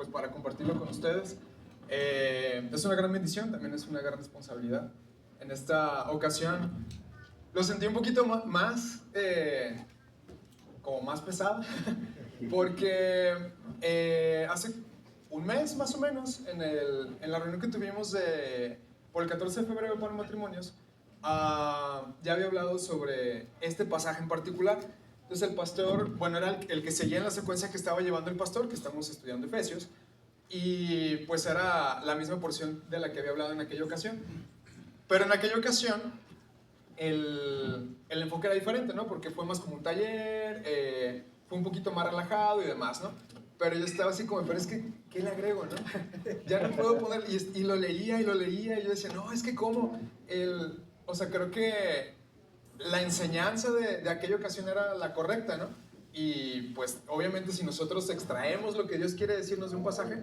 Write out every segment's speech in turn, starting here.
pues para compartirlo con ustedes. Es una gran bendición, también es una gran responsabilidad. En esta ocasión lo sentí un poquito más como más pesado, porque hace un mes más o menos, en la reunión que tuvimos por el 14 de febrero para matrimonios, ya había hablado sobre este pasaje en particular. Entonces el pastor, bueno, era el que seguía en la secuencia que estaba llevando el pastor, que estamos estudiando Efesios, y pues era la misma porción de la que había hablado en aquella ocasión. Pero en aquella ocasión el enfoque era diferente, ¿no? Porque fue más como un taller, fue un poquito más relajado y demás, ¿no? Pero yo estaba así como, pero es que, ¿qué le agrego, no? Ya no puedo poner, y lo leía, y yo decía, no, es que ¿cómo? O sea, creo que la enseñanza de aquella ocasión era la correcta, ¿no? Y pues obviamente si nosotros extraemos lo que Dios quiere decirnos de un pasaje,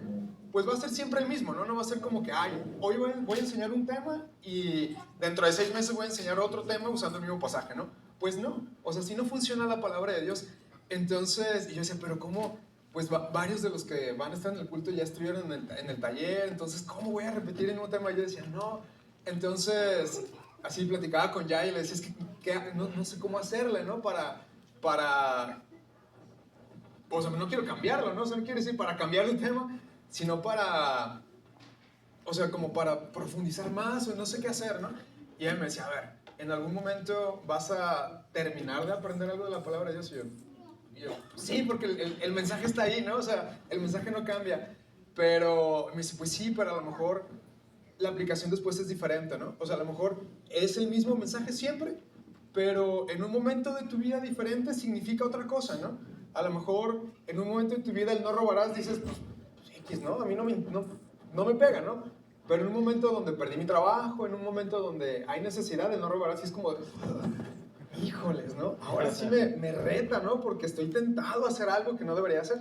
pues va a ser siempre el mismo, ¿no? No va a ser como que, ay, hoy voy a enseñar un tema y dentro de 6 meses voy a enseñar otro tema usando el mismo pasaje, ¿no? Pues no, o sea, si no funciona la palabra de Dios. Entonces, y yo decía, pero ¿cómo? Pues varios de los que van a estar en el culto ya estuvieron en el taller, entonces, ¿cómo voy a repetir el mismo tema? Y yo decía, no. Entonces, así platicaba con Jay y le decía, es que no sé cómo hacerle, ¿no? O sea, no quiero cambiarlo, ¿no? O sea, no quiero decir para cambiar el tema, sino para, o sea, como para profundizar más o no sé qué hacer, ¿no? Y él me decía, a ver, en algún momento vas a terminar de aprender algo de la palabra de Dios. Y yo sí, porque el mensaje está ahí, ¿no? O sea, el mensaje no cambia. Pero me dice, pues sí, pero a lo mejor la aplicación después es diferente, ¿no? O sea, a lo mejor es el mismo mensaje siempre, pero en un momento de tu vida diferente significa otra cosa, ¿no? A lo mejor en un momento de tu vida el no robarás dices, pues X, ¿no? A mí no me pega, ¿no? Pero en un momento donde perdí mi trabajo, en un momento donde hay necesidad de no robarás, es como, híjoles, ¿no? Ahora sí me reta, ¿no? Porque estoy tentado a hacer algo que no debería hacer.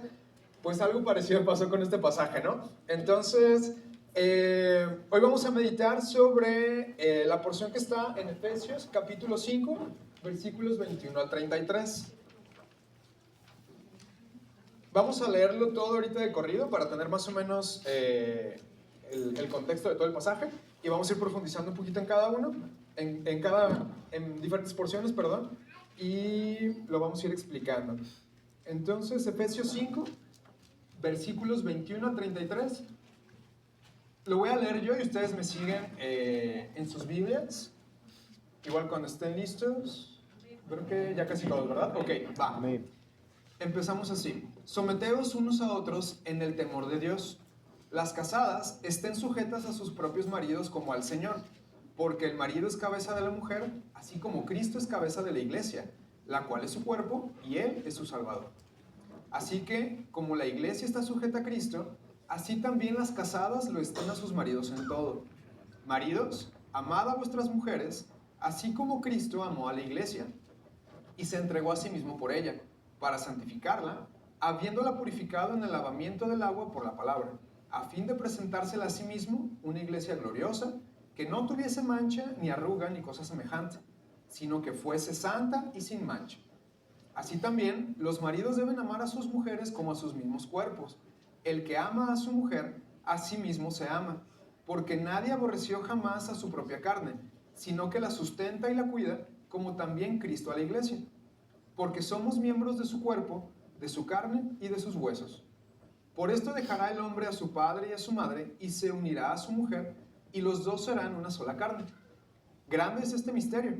Pues algo parecido pasó con este pasaje, ¿no? Entonces, hoy vamos a meditar sobre la porción que está en Efesios, capítulo 5, versículos 21 al 33. Vamos a leerlo todo ahorita de corrido para tener más o menos el contexto de todo el pasaje y vamos a ir profundizando un poquito en cada uno, en diferentes porciones, perdón, y lo vamos a ir explicando. Entonces, Efesios 5, versículos 21 al 33. Lo voy a leer yo y ustedes me siguen en sus Biblias. Igual cuando estén listos. Creo que ya casi todos, ¿verdad? Ok, va. Amén. Empezamos así. Someteos unos a otros en el temor de Dios. Las casadas estén sujetas a sus propios maridos como al Señor, porque el marido es cabeza de la mujer, así como Cristo es cabeza de la iglesia, la cual es su cuerpo y Él es su Salvador. Así que, como la iglesia está sujeta a Cristo, así también las casadas lo estén a sus maridos en todo. Maridos, amad a vuestras mujeres, así como Cristo amó a la iglesia y se entregó a sí mismo por ella, para santificarla, habiéndola purificado en el lavamiento del agua por la palabra, a fin de presentársela a sí mismo una iglesia gloriosa, que no tuviese mancha, ni arruga, ni cosa semejante, sino que fuese santa y sin mancha. Así también, los maridos deben amar a sus mujeres como a sus mismos cuerpos. El que ama a su mujer, a sí mismo se ama, porque nadie aborreció jamás a su propia carne, sino que la sustenta y la cuida, como también Cristo a la iglesia. Porque somos miembros de su cuerpo, de su carne y de sus huesos. Por esto dejará el hombre a su padre y a su madre, y se unirá a su mujer, y los dos serán una sola carne. Grande es este misterio,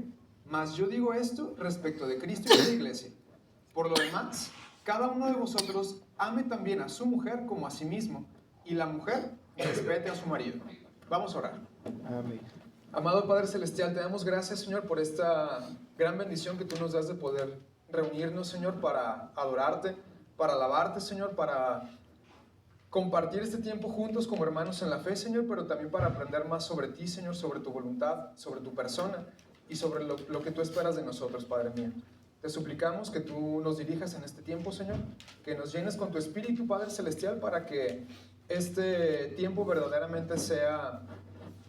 mas yo digo esto respecto de Cristo y de la iglesia. Por lo demás, cada uno de vosotros ame también a su mujer como a sí mismo, y la mujer respete a su marido. Vamos a orar. Amén. Amado Padre Celestial, te damos gracias, Señor, por esta gran bendición que tú nos das de poder reunirnos, Señor, para adorarte, para alabarte, Señor, para compartir este tiempo juntos como hermanos en la fe, Señor, pero también para aprender más sobre ti, Señor, sobre tu voluntad, sobre tu persona y sobre lo que tú esperas de nosotros, Padre mío. Te suplicamos que tú nos dirijas en este tiempo, Señor, que nos llenes con tu Espíritu, Padre Celestial, para que este tiempo verdaderamente sea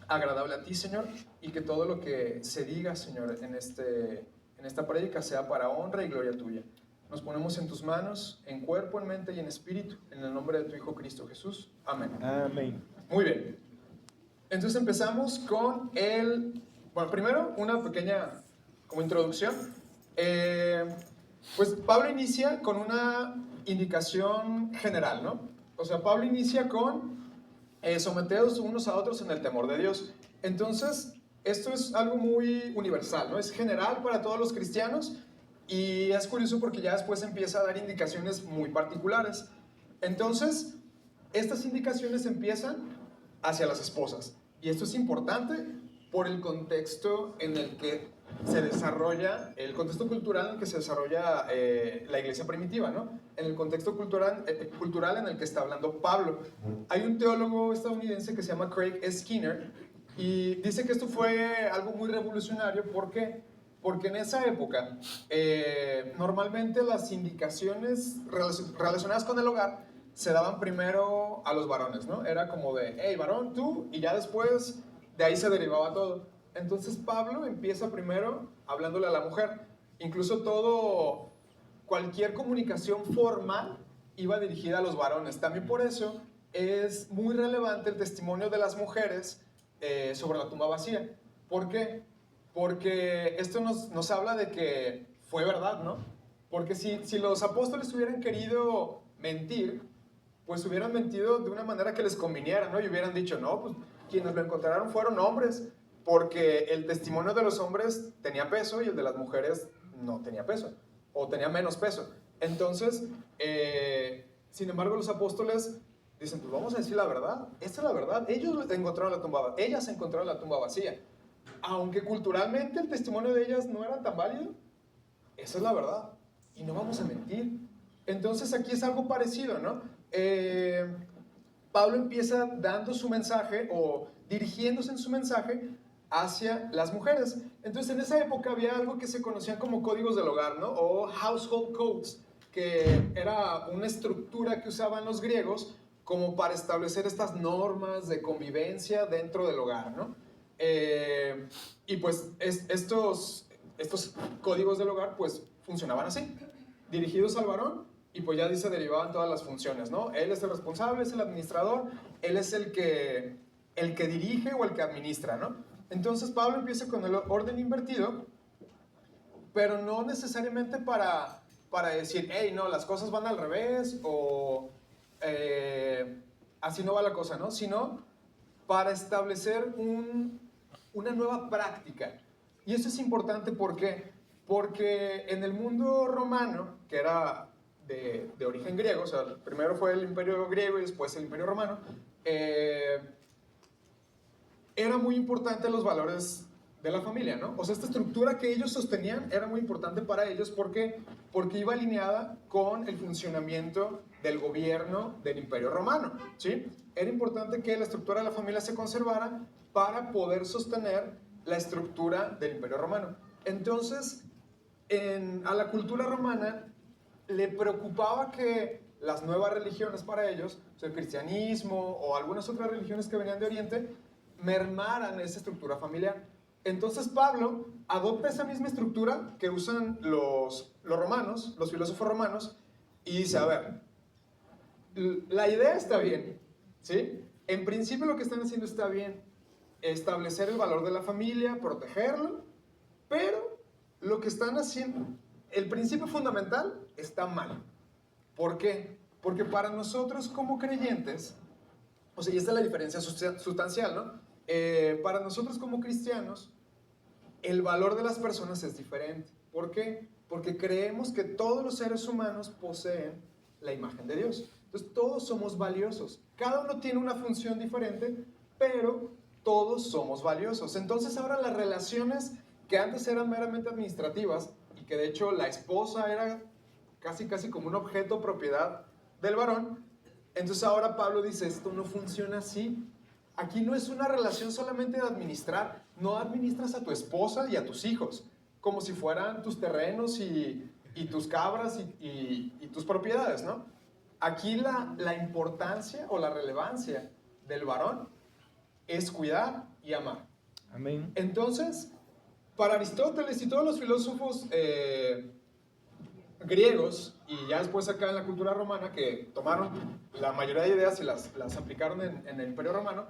agradable a ti, Señor, y que todo lo que se diga, Señor, en esta prédica sea para honra y gloria tuya. nos ponemos en tus manos, en cuerpo, en mente y en espíritu, en el nombre de tu Hijo Cristo Jesús. Amén. Amén. Muy bien. Entonces empezamos con bueno, primero una pequeña como introducción. Pues Pablo inicia con una indicación general, ¿no? O sea, Pablo inicia con someteos unos a otros en el temor de Dios. Entonces, esto es algo muy universal, ¿no? Es general para todos los cristianos y es curioso porque ya después empieza a dar indicaciones muy particulares. Entonces, estas indicaciones empiezan hacia las esposas. Y esto es importante por el contexto en el que se desarrolla, el contexto cultural en el que se desarrolla la iglesia primitiva, ¿no? En el contexto cultural en el que está hablando Pablo. Hay un teólogo estadounidense que se llama Craig Skinner y dice que esto fue algo muy revolucionario. ¿Por qué? Porque en esa época normalmente las indicaciones relacionadas con el hogar se daban primero a los varones, ¿no? Era como de, hey, varón, tú, y ya después de ahí se derivaba todo. Entonces Pablo empieza primero hablándole a la mujer. Incluso cualquier comunicación formal iba dirigida a los varones. También por eso es muy relevante el testimonio de las mujeres sobre la tumba vacía. ¿Por qué? Porque esto nos habla de que fue verdad, ¿no? Porque si los apóstoles hubieran querido mentir, pues hubieran mentido de una manera que les conviniera, ¿no? Y hubieran dicho, no, pues quienes lo encontraron fueron hombres, porque el testimonio de los hombres tenía peso y el de las mujeres no tenía peso, o tenía menos peso. Entonces, sin embargo, los apóstoles dicen, pues vamos a decir la verdad, esta es la verdad, ellos encontraron la tumba, ellas encontraron la tumba vacía. Aunque culturalmente el testimonio de ellas no era tan válido, esa es la verdad, y no vamos a mentir. Entonces aquí es algo parecido, ¿no? Pablo empieza dando su mensaje o dirigiéndose en su mensaje hacia las mujeres. Entonces en esa época había algo que se conocían como códigos del hogar, ¿no? O household codes, que era una estructura que usaban los griegos como para establecer estas normas de convivencia dentro del hogar, ¿no? Y pues estos códigos del hogar pues funcionaban así, dirigidos al varón, y pues ya dice derivaban todas las funciones, ¿no? Él es el responsable, es el administrador, él es el que dirige o el que administra, ¿no? Entonces Pablo empieza con el orden invertido, pero no necesariamente para decir, hey, no, las cosas van al revés, o así no va la cosa, ¿no? Sino para establecer una nueva práctica. Y esto es importante, ¿por qué? Porque en el mundo romano, que era de origen griego, o sea, primero fue el imperio griego y después el imperio romano, era muy importante los valores de la familia, ¿no? O sea, esta estructura que ellos sostenían era muy importante para ellos. ¿Por qué? Porque iba alineada con el funcionamiento del gobierno del imperio romano, ¿sí? Era importante que la estructura de la familia se conservara para poder sostener la estructura del imperio romano. Entonces, a la cultura romana le preocupaba que las nuevas religiones para ellos, o sea, el cristianismo o algunas otras religiones que venían de Oriente, mermaran esa estructura familiar. Entonces Pablo adopta esa misma estructura que usan los romanos, los filósofos romanos, y dice, a ver, la idea está bien, ¿sí? En principio lo que están haciendo está bien, establecer el valor de la familia, protegerlo, pero lo que están haciendo, el principio fundamental está mal. ¿Por qué? Porque para nosotros como creyentes, o sea, y esta es la diferencia sustancial, ¿no? Para nosotros como cristianos, el valor de las personas es diferente. ¿Por qué? Porque creemos que todos los seres humanos poseen la imagen de Dios. Entonces todos somos valiosos. Cada uno tiene una función diferente, pero todos somos valiosos. Entonces ahora las relaciones que antes eran meramente administrativas y que de hecho la esposa era casi como un objeto propiedad del varón, entonces ahora Pablo dice, esto no funciona así. Aquí no es una relación solamente de administrar. No administras a tu esposa y a tus hijos como si fueran tus terrenos y tus cabras y tus propiedades, ¿no? Aquí la importancia o la relevancia del varón es cuidar y amar. Amén. Entonces, para Aristóteles y todos los filósofos griegos y ya después acá en la cultura romana, que tomaron la mayoría de ideas y las aplicaron en el Imperio Romano,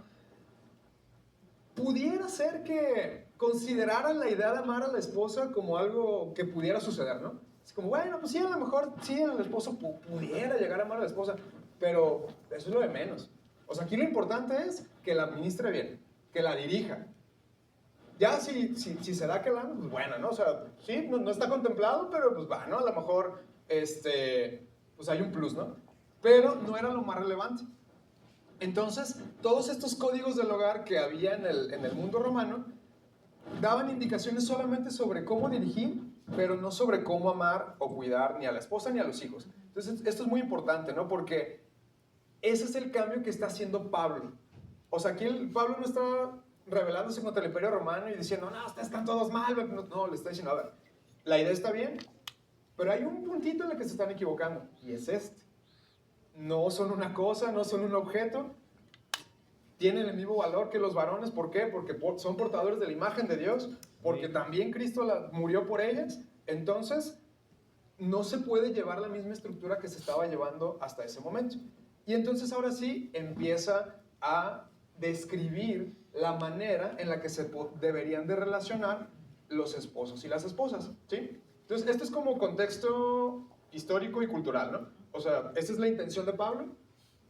pudiera ser que consideraran la idea de amar a la esposa como algo que pudiera suceder, ¿no? Es como, bueno, pues sí, a lo mejor sí el esposo pudiera llegar a amar a la esposa, pero eso es lo de menos. O sea, aquí lo importante es que la administre bien, que la dirija. Ya si se da que la, pues bueno, ¿no? O sea, sí, no está contemplado, pero pues bueno, a lo mejor, pues hay un plus, ¿no? Pero no era lo más relevante. Entonces, todos estos códigos del hogar que había en el mundo romano daban indicaciones solamente sobre cómo dirigir, pero no sobre cómo amar o cuidar ni a la esposa ni a los hijos. Entonces, esto es muy importante, ¿no? Porque ese es el cambio que está haciendo Pablo. O sea, aquí Pablo no está rebelándose contra el Imperio Romano y diciendo, no, ustedes están todos mal. No, le está diciendo, a ver, la idea está bien, pero hay un puntito en el que se están equivocando, y es este. No son una cosa, no son un objeto, tienen el mismo valor que los varones. ¿Por qué? Porque son portadores de la imagen de Dios, porque también Cristo murió por ellas. Entonces, no se puede llevar la misma estructura que se estaba llevando hasta ese momento. Y entonces ahora sí empieza a describir la manera en la que se deberían de relacionar los esposos y las esposas, ¿sí? Entonces, esto es como contexto histórico y cultural, ¿no? O sea, esa es la intención de Pablo,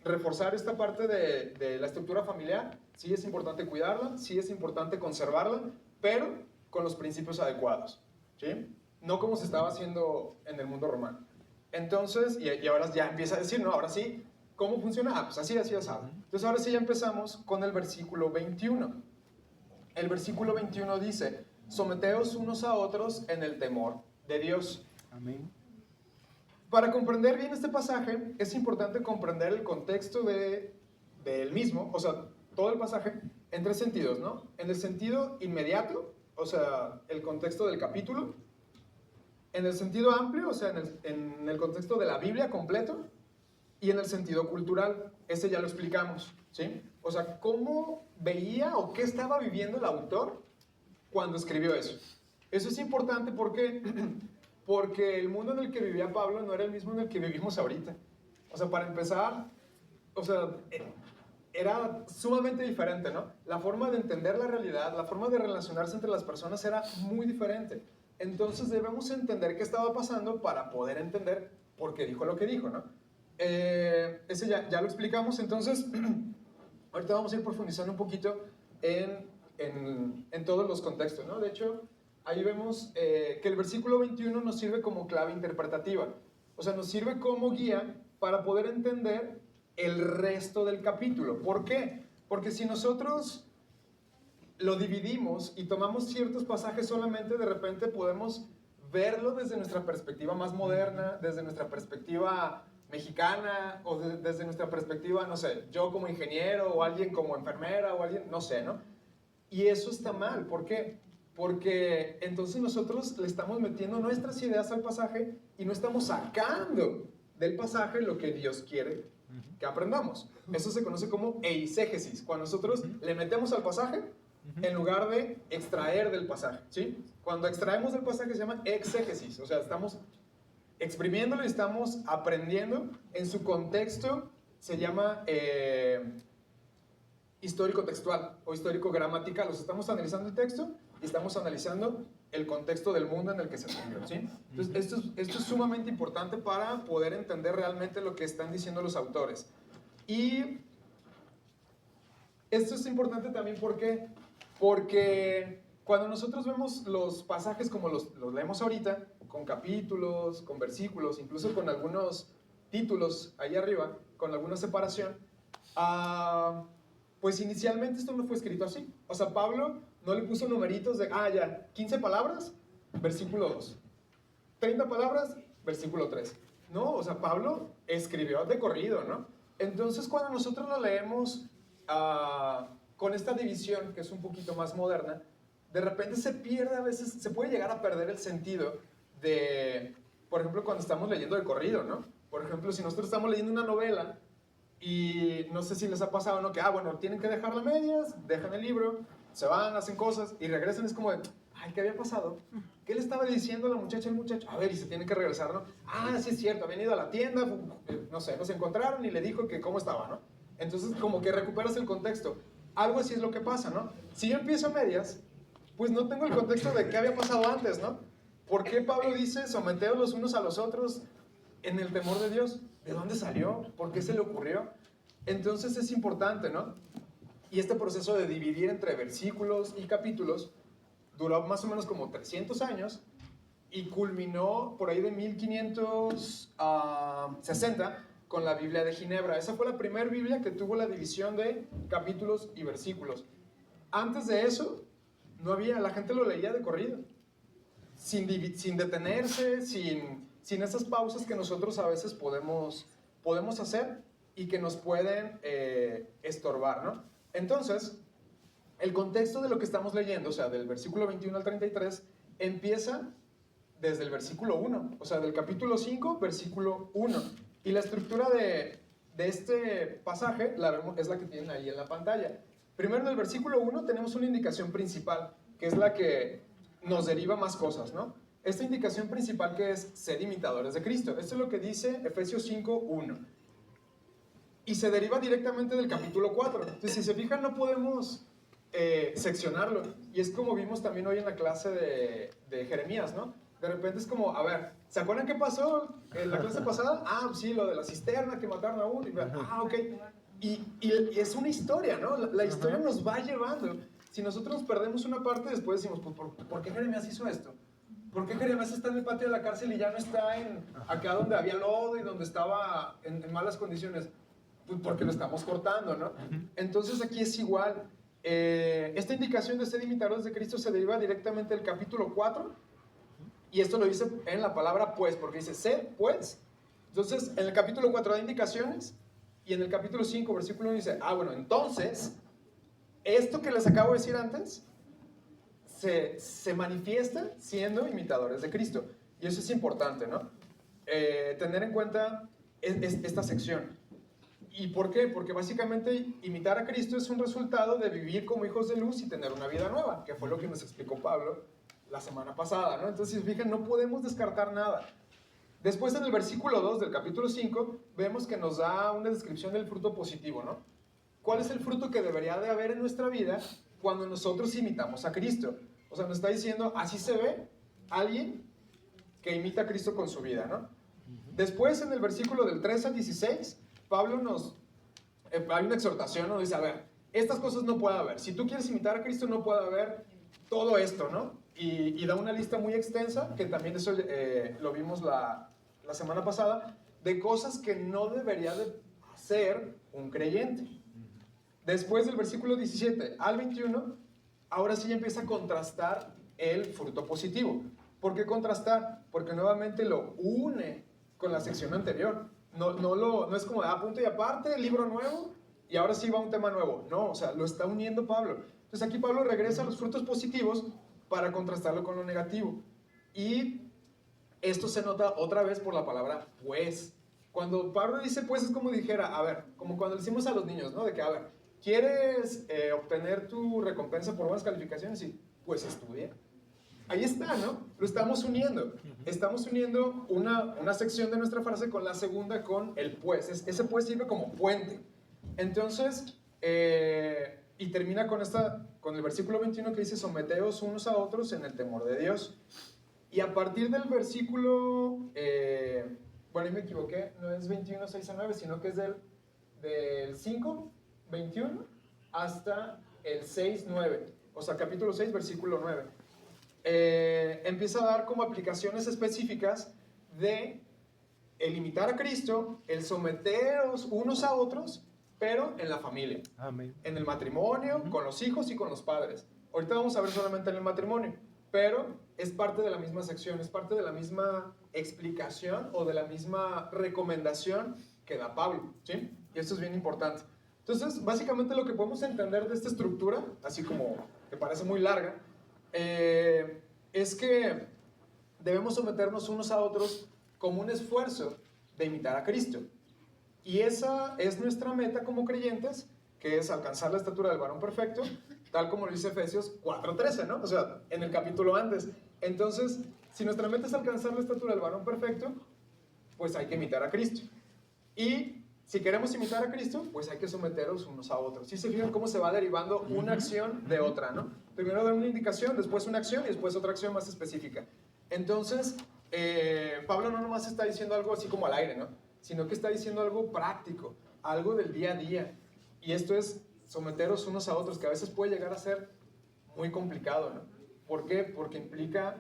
reforzar esta parte de la estructura familiar. Sí es importante cuidarla, sí es importante conservarla, pero con los principios adecuados, ¿sí? No como se estaba haciendo en el mundo romano. Entonces, y ahora ya empieza a decir, no, ahora sí, ¿cómo funciona? Ah, pues así, asado. Entonces ahora sí ya empezamos con el versículo 21. El versículo 21 dice, someteos unos a otros en el temor de Dios. Amén. Para comprender bien este pasaje, es importante comprender el contexto del mismo, o sea, todo el pasaje, en tres sentidos, ¿no? En el sentido inmediato, o sea, el contexto del capítulo. En el sentido amplio, o sea, en el contexto de la Biblia completo. Y en el sentido cultural, ese ya lo explicamos, ¿sí? O sea, cómo veía o qué estaba viviendo el autor cuando escribió eso. Eso es importante porque, porque el mundo en el que vivía Pablo no era el mismo en el que vivimos ahorita. O sea, para empezar, o sea, era sumamente diferente, ¿no? La forma de entender la realidad, la forma de relacionarse entre las personas era muy diferente. Entonces debemos entender qué estaba pasando para poder entender por qué dijo lo que dijo, ¿no? Ese ya lo explicamos. Entonces, ahorita vamos a ir profundizando un poquito en todos los contextos, ¿no? De hecho, ahí vemos que el versículo 21 nos sirve como clave interpretativa. O sea, nos sirve como guía para poder entender el resto del capítulo. ¿Por qué? Porque si nosotros lo dividimos y tomamos ciertos pasajes solamente, de repente podemos verlo desde nuestra perspectiva más moderna, desde nuestra perspectiva mexicana, o desde nuestra perspectiva, no sé, yo como ingeniero, o alguien como enfermera, o alguien, no sé, ¿no? Y eso está mal. ¿Por qué? Porque entonces nosotros le estamos metiendo nuestras ideas al pasaje y no estamos sacando del pasaje lo que Dios quiere que aprendamos. Eso se conoce como eisegesis, cuando nosotros le metemos al pasaje en lugar de extraer del pasaje, ¿sí? Cuando extraemos del pasaje se llama exégesis, o sea, estamos exprimiéndolo y estamos aprendiendo en su contexto. Se llama histórico textual o histórico gramatical. O sea, estamos analizando el texto y estamos analizando el contexto del mundo en el que se escribió, ¿sí? Entonces, esto es sumamente importante para poder entender realmente lo que están diciendo los autores. Y esto es importante también porque cuando nosotros vemos los pasajes como los leemos ahorita, con capítulos, con versículos, incluso con algunos títulos ahí arriba, con alguna separación, pues inicialmente esto no fue escrito así. O sea, Pablo no le puso numeritos de, ya, 15 palabras, versículo 2. 30 palabras, versículo 3. No, o sea, Pablo escribió de corrido, ¿no? Entonces, cuando nosotros lo leemos con esta división, que es un poquito más moderna, de repente se pierde a veces, se puede llegar a perder el sentido de, por ejemplo, cuando estamos leyendo de corrido, ¿no? Por ejemplo, si nosotros estamos leyendo una novela y no sé si les ha pasado, ¿no? Que, bueno, tienen que dejarla a medias, dejan el libro, se van, hacen cosas y regresan, es como de, ay, ¿qué había pasado? ¿qué le estaba diciendo a la muchacha al muchacho? A ver, y se tiene que regresar, ¿no? Ah, sí es cierto, habían ido a la tienda, no sé, nos encontraron y le dijo que cómo estaba, ¿no? Entonces, como que recuperas el contexto. Algo así es lo que pasa, ¿no? Si yo empiezo a medias, pues no tengo el contexto de qué había pasado antes, ¿no? ¿Por qué Pablo dice someteos los unos a los otros en el temor de Dios? ¿De dónde salió? ¿Por qué se le ocurrió? Entonces es importante, ¿no? Y este proceso de dividir entre versículos y capítulos duró más o menos como 300 años y culminó por ahí de 1560 con la Biblia de Ginebra. Esa fue la primera Biblia que tuvo la división de capítulos y versículos. Antes de eso, no había, la gente lo leía de corrido, sin detenerse, sin esas pausas que nosotros a veces podemos hacer y que nos pueden estorbar, ¿no? Entonces, el contexto de lo que estamos leyendo, o sea, del versículo 21 al 33, empieza desde el versículo 1, o sea, del capítulo 5, versículo 1. Y la estructura de este pasaje es la que tienen ahí en la pantalla. Primero, en el versículo 1 tenemos una indicación principal, que es la que nos deriva más cosas, ¿no? Esta indicación principal que es ser imitadores de Cristo. Esto es lo que dice Efesios 5, 1. Y se deriva directamente del capítulo 4. Entonces, si se fijan, no podemos seccionarlo. Y es como vimos también hoy en la clase de Jeremías, ¿no? De repente es como, a ver, ¿se acuerdan qué pasó en la clase pasada? Ah, sí, lo de la cisterna que mataron a uno. Ok. Y es una historia, ¿no? La historia nos va llevando. Si nosotros nos perdemos una parte, después decimos, pues, ¿por qué Jeremías hizo esto? ¿Por qué Jeremías está en el patio de la cárcel y ya no está acá donde había lodo y donde estaba en malas condiciones? Pues porque lo estamos cortando, ¿no? Entonces aquí es igual. Esta indicación de ser imitadores de Cristo se deriva directamente del capítulo 4, y esto lo dice en la palabra pues, porque dice sed pues. Entonces en el capítulo 4 da indicaciones, y en el capítulo 5, versículo 1 dice, bueno, entonces esto que les acabo de decir antes se manifiesta siendo imitadores de Cristo. Y eso es importante, ¿no? Tener en cuenta esta sección. ¿Y por qué? Porque básicamente imitar a Cristo es un resultado de vivir como hijos de luz y tener una vida nueva, que fue lo que nos explicó Pablo la semana pasada, ¿no? Entonces, si fijan, no podemos descartar nada. Después, en el versículo 2 del capítulo 5, vemos que nos da una descripción del fruto positivo, ¿no? ¿Cuál es el fruto que debería de haber en nuestra vida cuando nosotros imitamos a Cristo? O sea, nos está diciendo, así se ve alguien que imita a Cristo con su vida, ¿no? Después, en el versículo del 13 al 16, Pablo hay una exhortación, nos dice, a ver, estas cosas no puede haber. Si tú quieres imitar a Cristo, no puede haber todo esto, ¿no? Y da una lista muy extensa, que también eso lo vimos la semana pasada, de cosas que no debería de hacer un creyente. Después del versículo 17 al 21, ahora sí empieza a contrastar el fruto positivo. ¿Por qué contrastar? Porque nuevamente lo une con la sección anterior. No es como, punto y aparte, libro nuevo, y ahora sí va un tema nuevo. No, o sea, lo está uniendo Pablo. Entonces aquí Pablo regresa a los frutos positivos para contrastarlo con lo negativo. Y esto se nota otra vez por la palabra pues. Cuando Pablo dice pues, es como dijera, a ver, como cuando le decimos a los niños, ¿no? De que, a ver, ¿quieres obtener tu recompensa por buenas calificaciones? Y pues estudia. Ahí está, ¿no? Lo estamos uniendo. Estamos uniendo una sección de nuestra frase con la segunda, con el pues. Ese pues sirve como puente. Entonces, y termina con el versículo 21 que dice, someteos unos a otros en el temor de Dios. Y a partir del versículo, bueno, ahí me equivoqué, no es 21, 6 a 9, sino que es del 5, 21 hasta el 6, 9. O sea, capítulo 6, versículo 9. Empieza a dar como aplicaciones específicas de el imitar a Cristo, el someteros unos a otros, pero en la familia. Amén. En el matrimonio, con los hijos y con los padres. Ahorita vamos a ver solamente en el matrimonio, pero es parte de la misma sección, es parte de la misma explicación o de la misma recomendación que da Pablo, ¿sí? Y esto es bien importante. Entonces, básicamente lo que podemos entender de esta estructura, así como que parece muy larga, es que debemos someternos unos a otros como un esfuerzo de imitar a Cristo. Y esa es nuestra meta como creyentes, que es alcanzar la estatura del varón perfecto, tal como lo dice Efesios 4:13, ¿no? O sea, en el capítulo antes. Entonces, si nuestra meta es alcanzar la estatura del varón perfecto, pues hay que imitar a Cristo. Y si queremos imitar a Cristo, pues hay que someteros unos a otros. ¿Sí se fijan cómo se va derivando una acción de otra, no? Primero da una indicación, después una acción y después otra acción más específica. Entonces, Pablo no nomás está diciendo algo así como al aire, ¿no? Sino que está diciendo algo práctico, algo del día a día. Y esto es someteros unos a otros, que a veces puede llegar a ser muy complicado, ¿no? ¿Por qué? Porque implica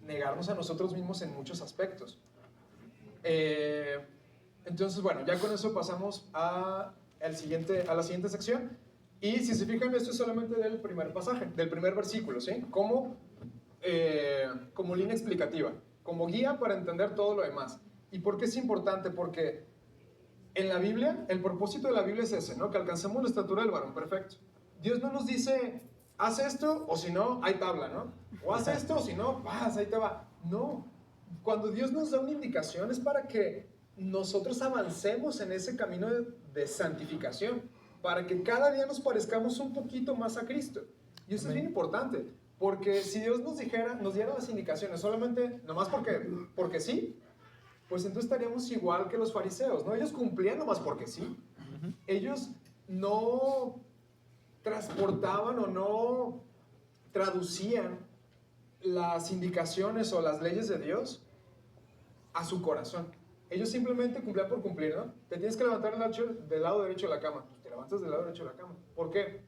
negarnos a nosotros mismos en muchos aspectos. Entonces, bueno, ya con eso pasamos a la siguiente sección. Y si se fijan, esto es solamente del primer pasaje, del primer versículo, ¿sí? Como línea explicativa, como guía para entender todo lo demás. ¿Y por qué es importante? Porque en la Biblia, el propósito de la Biblia es ese, ¿no? Que alcancemos la estatura del varón perfecto. Dios no nos dice, haz esto, o si no, hay tabla, ¿no? O haz esto, o si no, vas, ahí te va. No. Cuando Dios nos da una indicación es para que nosotros avancemos en ese camino de santificación, para que cada día nos parezcamos un poquito más a Cristo. Y eso es bien importante, porque si Dios nos diera las indicaciones solamente, nomás porque sí, pues entonces estaríamos igual que los fariseos, ¿no? Ellos cumplían nomás porque sí. Ellos no transportaban o no traducían las indicaciones o las leyes de Dios a su corazón. Ellos simplemente cumplían por cumplir, ¿no? Te tienes que levantar del lado derecho de la cama. Pues te levantas del lado derecho de la cama. ¿Por qué?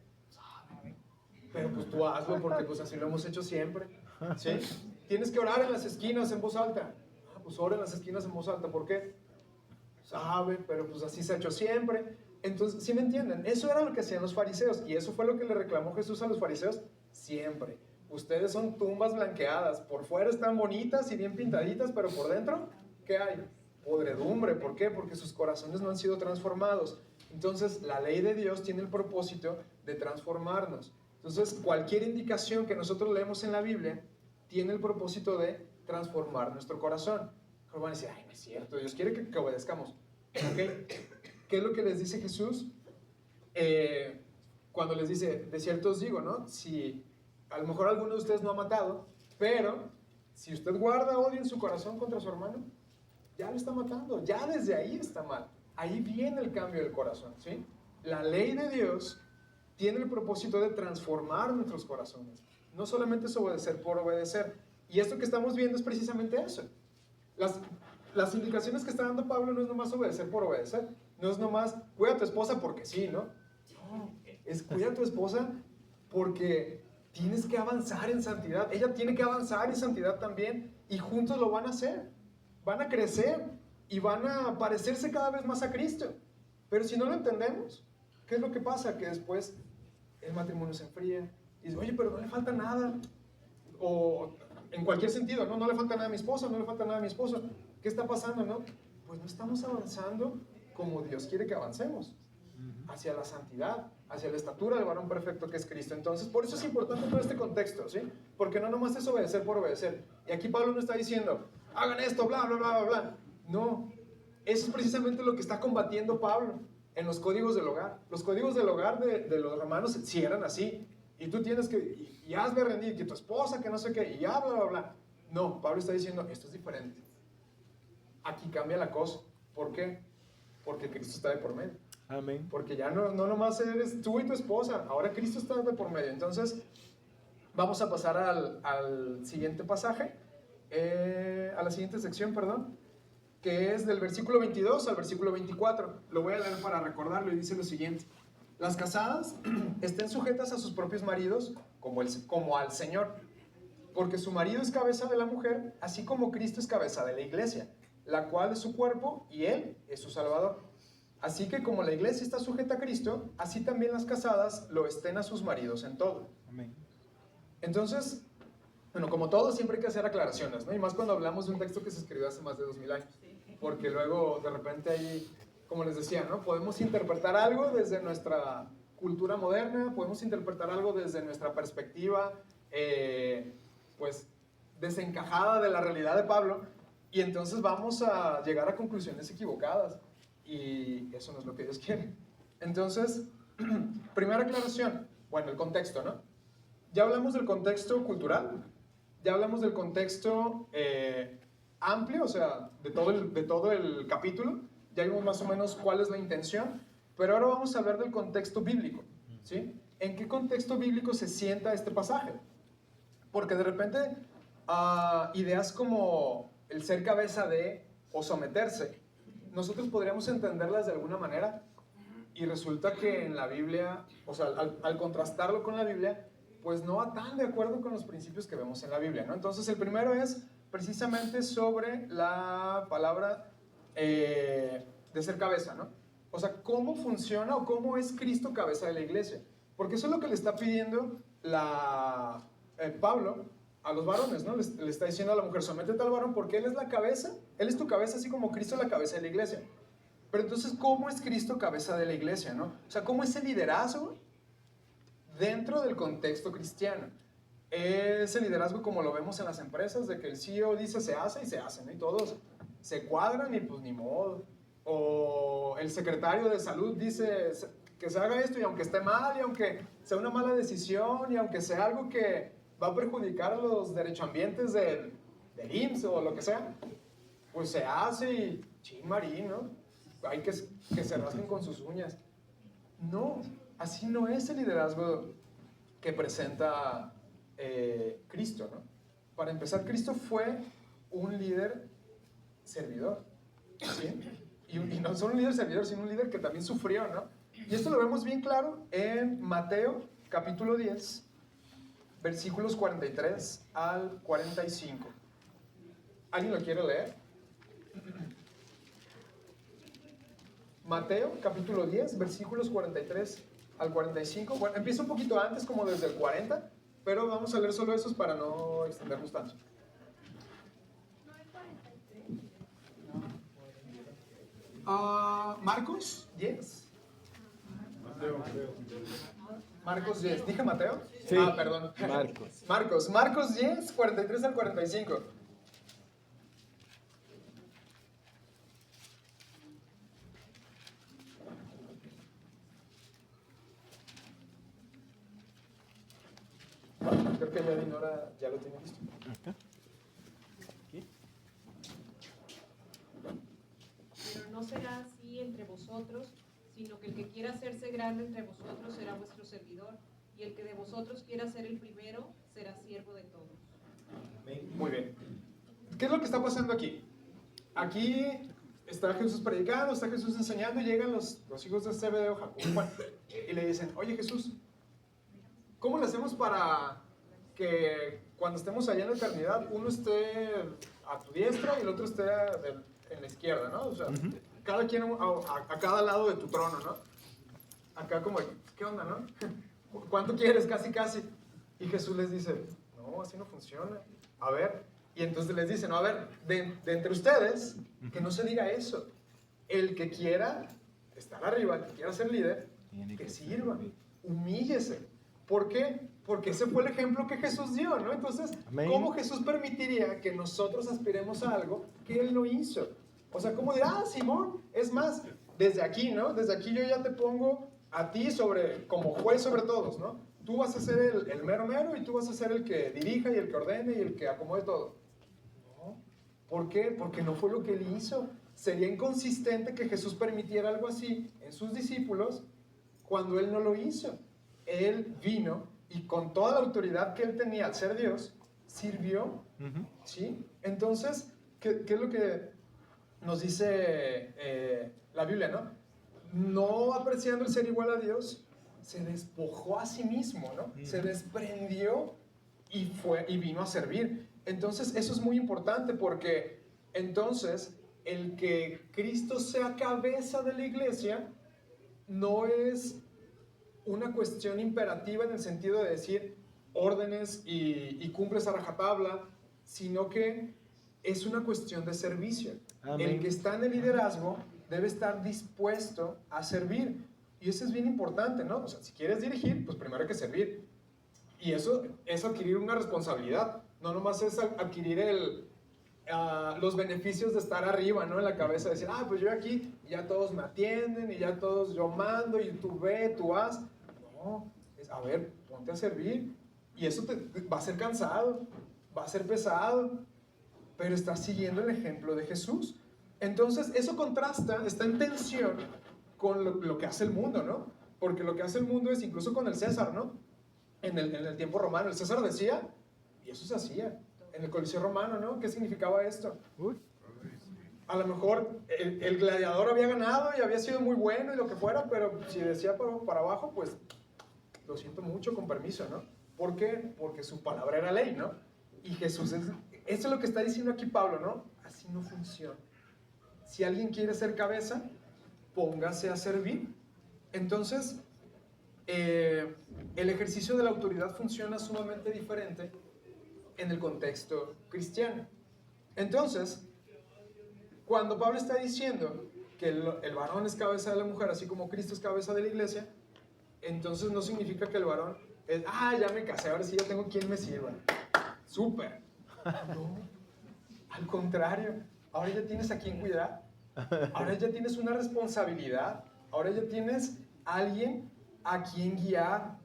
Pero pues tú hazlo porque pues así lo hemos hecho siempre, ¿sí? Tienes que orar en las esquinas en voz alta. Pues ora en las esquinas en voz alta. ¿Por qué? Sabe, pero pues así se ha hecho siempre. Entonces, ¿sí me entienden? Eso era lo que hacían los fariseos. Y eso fue lo que le reclamó Jesús a los fariseos siempre. Ustedes son tumbas blanqueadas. Por fuera están bonitas y bien pintaditas, pero por dentro, ¿qué hay? Podredumbre. ¿Por qué? Porque sus corazones no han sido transformados. Entonces, la ley de Dios tiene el propósito de transformarnos. Entonces, cualquier indicación que nosotros leemos en la Biblia tiene el propósito de transformar nuestro corazón. Pero van a decir, ay, no es cierto, Dios quiere que obedezcamos. ¿Okay? ¿Qué es lo que les dice Jesús? Cuando les dice, de cierto os digo, ¿no? Si a lo mejor alguno de ustedes no ha matado, pero si usted guarda odio en su corazón contra su hermano, ya lo está matando, ya desde ahí está mal. Ahí viene el cambio del corazón, ¿sí? La ley de Dios tiene el propósito de transformar nuestros corazones. No solamente es obedecer por obedecer. Y esto que estamos viendo es precisamente eso. Las indicaciones que está dando Pablo no es nomás obedecer por obedecer. No es nomás, cuida a tu esposa porque sí, ¿no? No, es cuida a tu esposa porque tienes que avanzar en santidad. Ella tiene que avanzar en santidad también. Y juntos lo van a hacer. Van a crecer y van a parecerse cada vez más a Cristo. Pero si no lo entendemos, ¿qué es lo que pasa? Que después el matrimonio se enfría. Y dice, oye, pero no le falta nada. O en cualquier sentido, ¿no? No le falta nada a mi esposa, no le falta nada a mi esposo. ¿Qué está pasando, no? Pues no estamos avanzando como Dios quiere que avancemos. Hacia la santidad, hacia la estatura del varón perfecto que es Cristo. Entonces, por eso es importante todo este contexto, ¿sí? Porque no nomás es obedecer por obedecer. Y aquí Pablo no está diciendo, hagan esto, bla, bla, bla, bla, bla. No, eso es precisamente lo que está combatiendo Pablo en los códigos del hogar. Los códigos del hogar de los romanos sí eran así. Y tú tienes que, y has de rendir, que tu esposa, que no sé qué, y ya, bla, bla, bla. No, Pablo está diciendo, esto es diferente. Aquí cambia la cosa. ¿Por qué? Porque Cristo está de por medio. Amén. Porque ya no nomás eres tú y tu esposa, ahora Cristo está de por medio. Entonces, vamos a pasar al siguiente pasaje, a la siguiente sección, perdón, que es del versículo 22 al versículo 24. Lo voy a leer para recordarlo y dice lo siguiente. Las casadas estén sujetas a sus propios maridos como al Señor, porque su marido es cabeza de la mujer, así como Cristo es cabeza de la iglesia, la cual es su cuerpo y Él es su Salvador. Así que como la iglesia está sujeta a Cristo, así también las casadas lo estén a sus maridos en todo. Amén. Entonces, bueno, como todo, siempre hay que hacer aclaraciones, ¿no? Y más cuando hablamos de un texto que se escribió hace más de 2000 años. Porque luego, de repente, ahí, como les decía, ¿no? Podemos interpretar algo desde nuestra cultura moderna, podemos interpretar algo desde nuestra perspectiva, pues, desencajada de la realidad de Pablo, y entonces vamos a llegar a conclusiones equivocadas. Y eso no es lo que Dios quiere. Entonces, primera aclaración, bueno, el contexto, ¿no? Ya hablamos del contexto cultural, ya hablamos del contexto amplio, o sea, de todo el capítulo, ya vimos más o menos cuál es la intención, pero ahora vamos a hablar del contexto bíblico, ¿sí? ¿En qué contexto bíblico se sienta este pasaje? Porque de repente ideas como el ser cabeza de o someterse, nosotros podríamos entenderlas de alguna manera y resulta que en la Biblia, o sea, al contrastarlo con la Biblia, pues no va tan de acuerdo con los principios que vemos en la Biblia, ¿no? Entonces el primero es precisamente sobre la palabra de ser cabeza, ¿no? O sea, ¿cómo funciona o cómo es Cristo cabeza de la iglesia? Porque eso es lo que le está pidiendo Pablo a los varones, ¿no? Le está diciendo a la mujer, sométete al varón porque él es la cabeza, él es tu cabeza así como Cristo es la cabeza de la iglesia. Pero entonces, ¿cómo es Cristo cabeza de la iglesia, no? O sea, ¿cómo es el liderazgo dentro del contexto cristiano? Es el liderazgo como lo vemos en las empresas, de que el CEO dice se hace y se hace, ¿no? Y todos se cuadran y pues ni modo. O el secretario de salud dice que se haga esto y aunque esté mal y aunque sea una mala decisión y aunque sea algo que va a perjudicar a los derechohabientes del IMSS o lo que sea, pues se hace y chinmarín, ¿no? Hay que se rasquen con sus uñas. No, así no es el liderazgo que presenta Cristo, ¿no? Para empezar, Cristo fue un líder servidor, ¿sí? Y no solo un líder servidor, sino un líder que también sufrió, ¿no? Y esto lo vemos bien claro en Mateo, capítulo 10, versículos 43 al 45. ¿Alguien lo quiere leer? Mateo, capítulo 10, versículos 43 al 45. Bueno, empieza un poquito antes, como desde el 40, pero vamos a leer solo esos para no extendernos tanto. Marcos 10. Marcos 10. ¿Dije Mateo? Sí. Perdón. Marcos. Marcos 10, 43 al 45. Creo que ya Dinora ya lo tiene listo. Acá. Aquí. Pero no será así entre vosotros, sino que el que quiera hacerse grande entre vosotros será vuestro servidor, y el que de vosotros quiera ser el primero será siervo de todos. Muy bien. ¿Qué es lo que está pasando aquí? Aquí está Jesús predicando, está Jesús enseñando, y llegan los hijos de Zebedeo, Jacobo y Juan, y le dicen, oye Jesús, ¿cómo le hacemos para que cuando estemos allá en la eternidad, uno esté a tu diestra y el otro esté en la izquierda, ¿no? O sea, cada quien a cada lado de tu trono, ¿no? Acá como, ¿qué onda, no? ¿Cuánto quieres? Casi, casi. Y Jesús les dice, no, así no funciona. A ver, y entonces les dice, no, a ver, de entre ustedes, que no se diga eso. El que quiera estar arriba, el que quiera ser líder, que sirva, humíllese. ¿Por qué? Porque ese fue el ejemplo que Jesús dio, ¿no? Entonces, Amén. ¿cómo Jesús permitiría que nosotros aspiremos a algo que Él no hizo? O sea, ¿cómo dirá, Simón? Es más, desde aquí, ¿no? Desde aquí yo ya te pongo a ti como juez sobre todos, ¿no? Tú vas a ser el mero mero y tú vas a ser el que dirija y el que ordene y el que acomode todo. No. ¿Por qué? Porque no fue lo que Él hizo. Sería inconsistente que Jesús permitiera algo así en sus discípulos cuando Él no lo hizo. Él vino y con toda la autoridad que Él tenía al ser Dios, sirvió, ¿sí? Entonces, ¿qué es lo que nos dice la Biblia, no? No apreciando el ser igual a Dios, se despojó a sí mismo, ¿no? Se desprendió y vino a servir. Entonces, eso es muy importante porque entonces el que Cristo sea cabeza de la iglesia no es una cuestión imperativa en el sentido de decir órdenes y cumples a rajatabla, sino que es una cuestión de servicio. Amén. El que está en el liderazgo debe estar dispuesto a servir. Y eso es bien importante, ¿no? O sea, si quieres dirigir, pues primero hay que servir. Y eso es adquirir una responsabilidad. No nomás es adquirir los beneficios de estar arriba, ¿no? En la cabeza, decir, pues yo aquí ya todos me atienden y ya todos yo mando y tú ve, tú haz. No, es, a ver, ponte a servir. Y eso te va a ser cansado, va a ser pesado, pero está siguiendo el ejemplo de Jesús. Entonces, eso contrasta, está en tensión con lo que hace el mundo, ¿no? Porque lo que hace el mundo es, incluso con el César, ¿no? En el tiempo romano, el César decía, y eso se hacía. En el Coliseo romano, ¿no? ¿Qué significaba esto? A lo mejor el gladiador había ganado y había sido muy bueno y lo que fuera, pero si decía para abajo, pues lo siento mucho, con permiso, ¿no? ¿Por qué? Porque su palabra era ley, ¿no? Y Jesús, eso es lo que está diciendo aquí Pablo, ¿no? Así no funciona. Si alguien quiere ser cabeza, póngase a servir. Entonces, el ejercicio de la autoridad funciona sumamente diferente en el contexto cristiano. Entonces, cuando Pablo está diciendo que el varón es cabeza de la mujer, así como Cristo es cabeza de la iglesia, entonces no significa que el varón es, ya me casé, ahora sí ya tengo quien me sirva. ¡Súper! No, al contrario, ahora ya tienes a quien cuidar, ahora ya tienes una responsabilidad, ahora ya tienes a alguien a quien guiar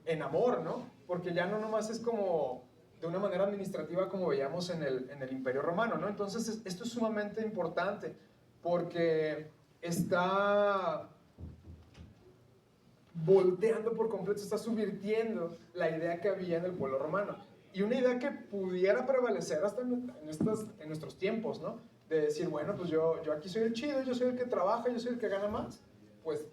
en amor, ¿no? Porque ya no nomás es como de una manera administrativa como veíamos en el Imperio Romano, ¿no? Entonces esto es sumamente importante porque está volteando por completo, está subvirtiendo la idea que había en el pueblo romano. Y una idea que pudiera prevalecer hasta en nuestros tiempos, ¿no? De decir, bueno, pues yo aquí soy el chido, yo soy el que trabaja, yo soy el que gana más, pues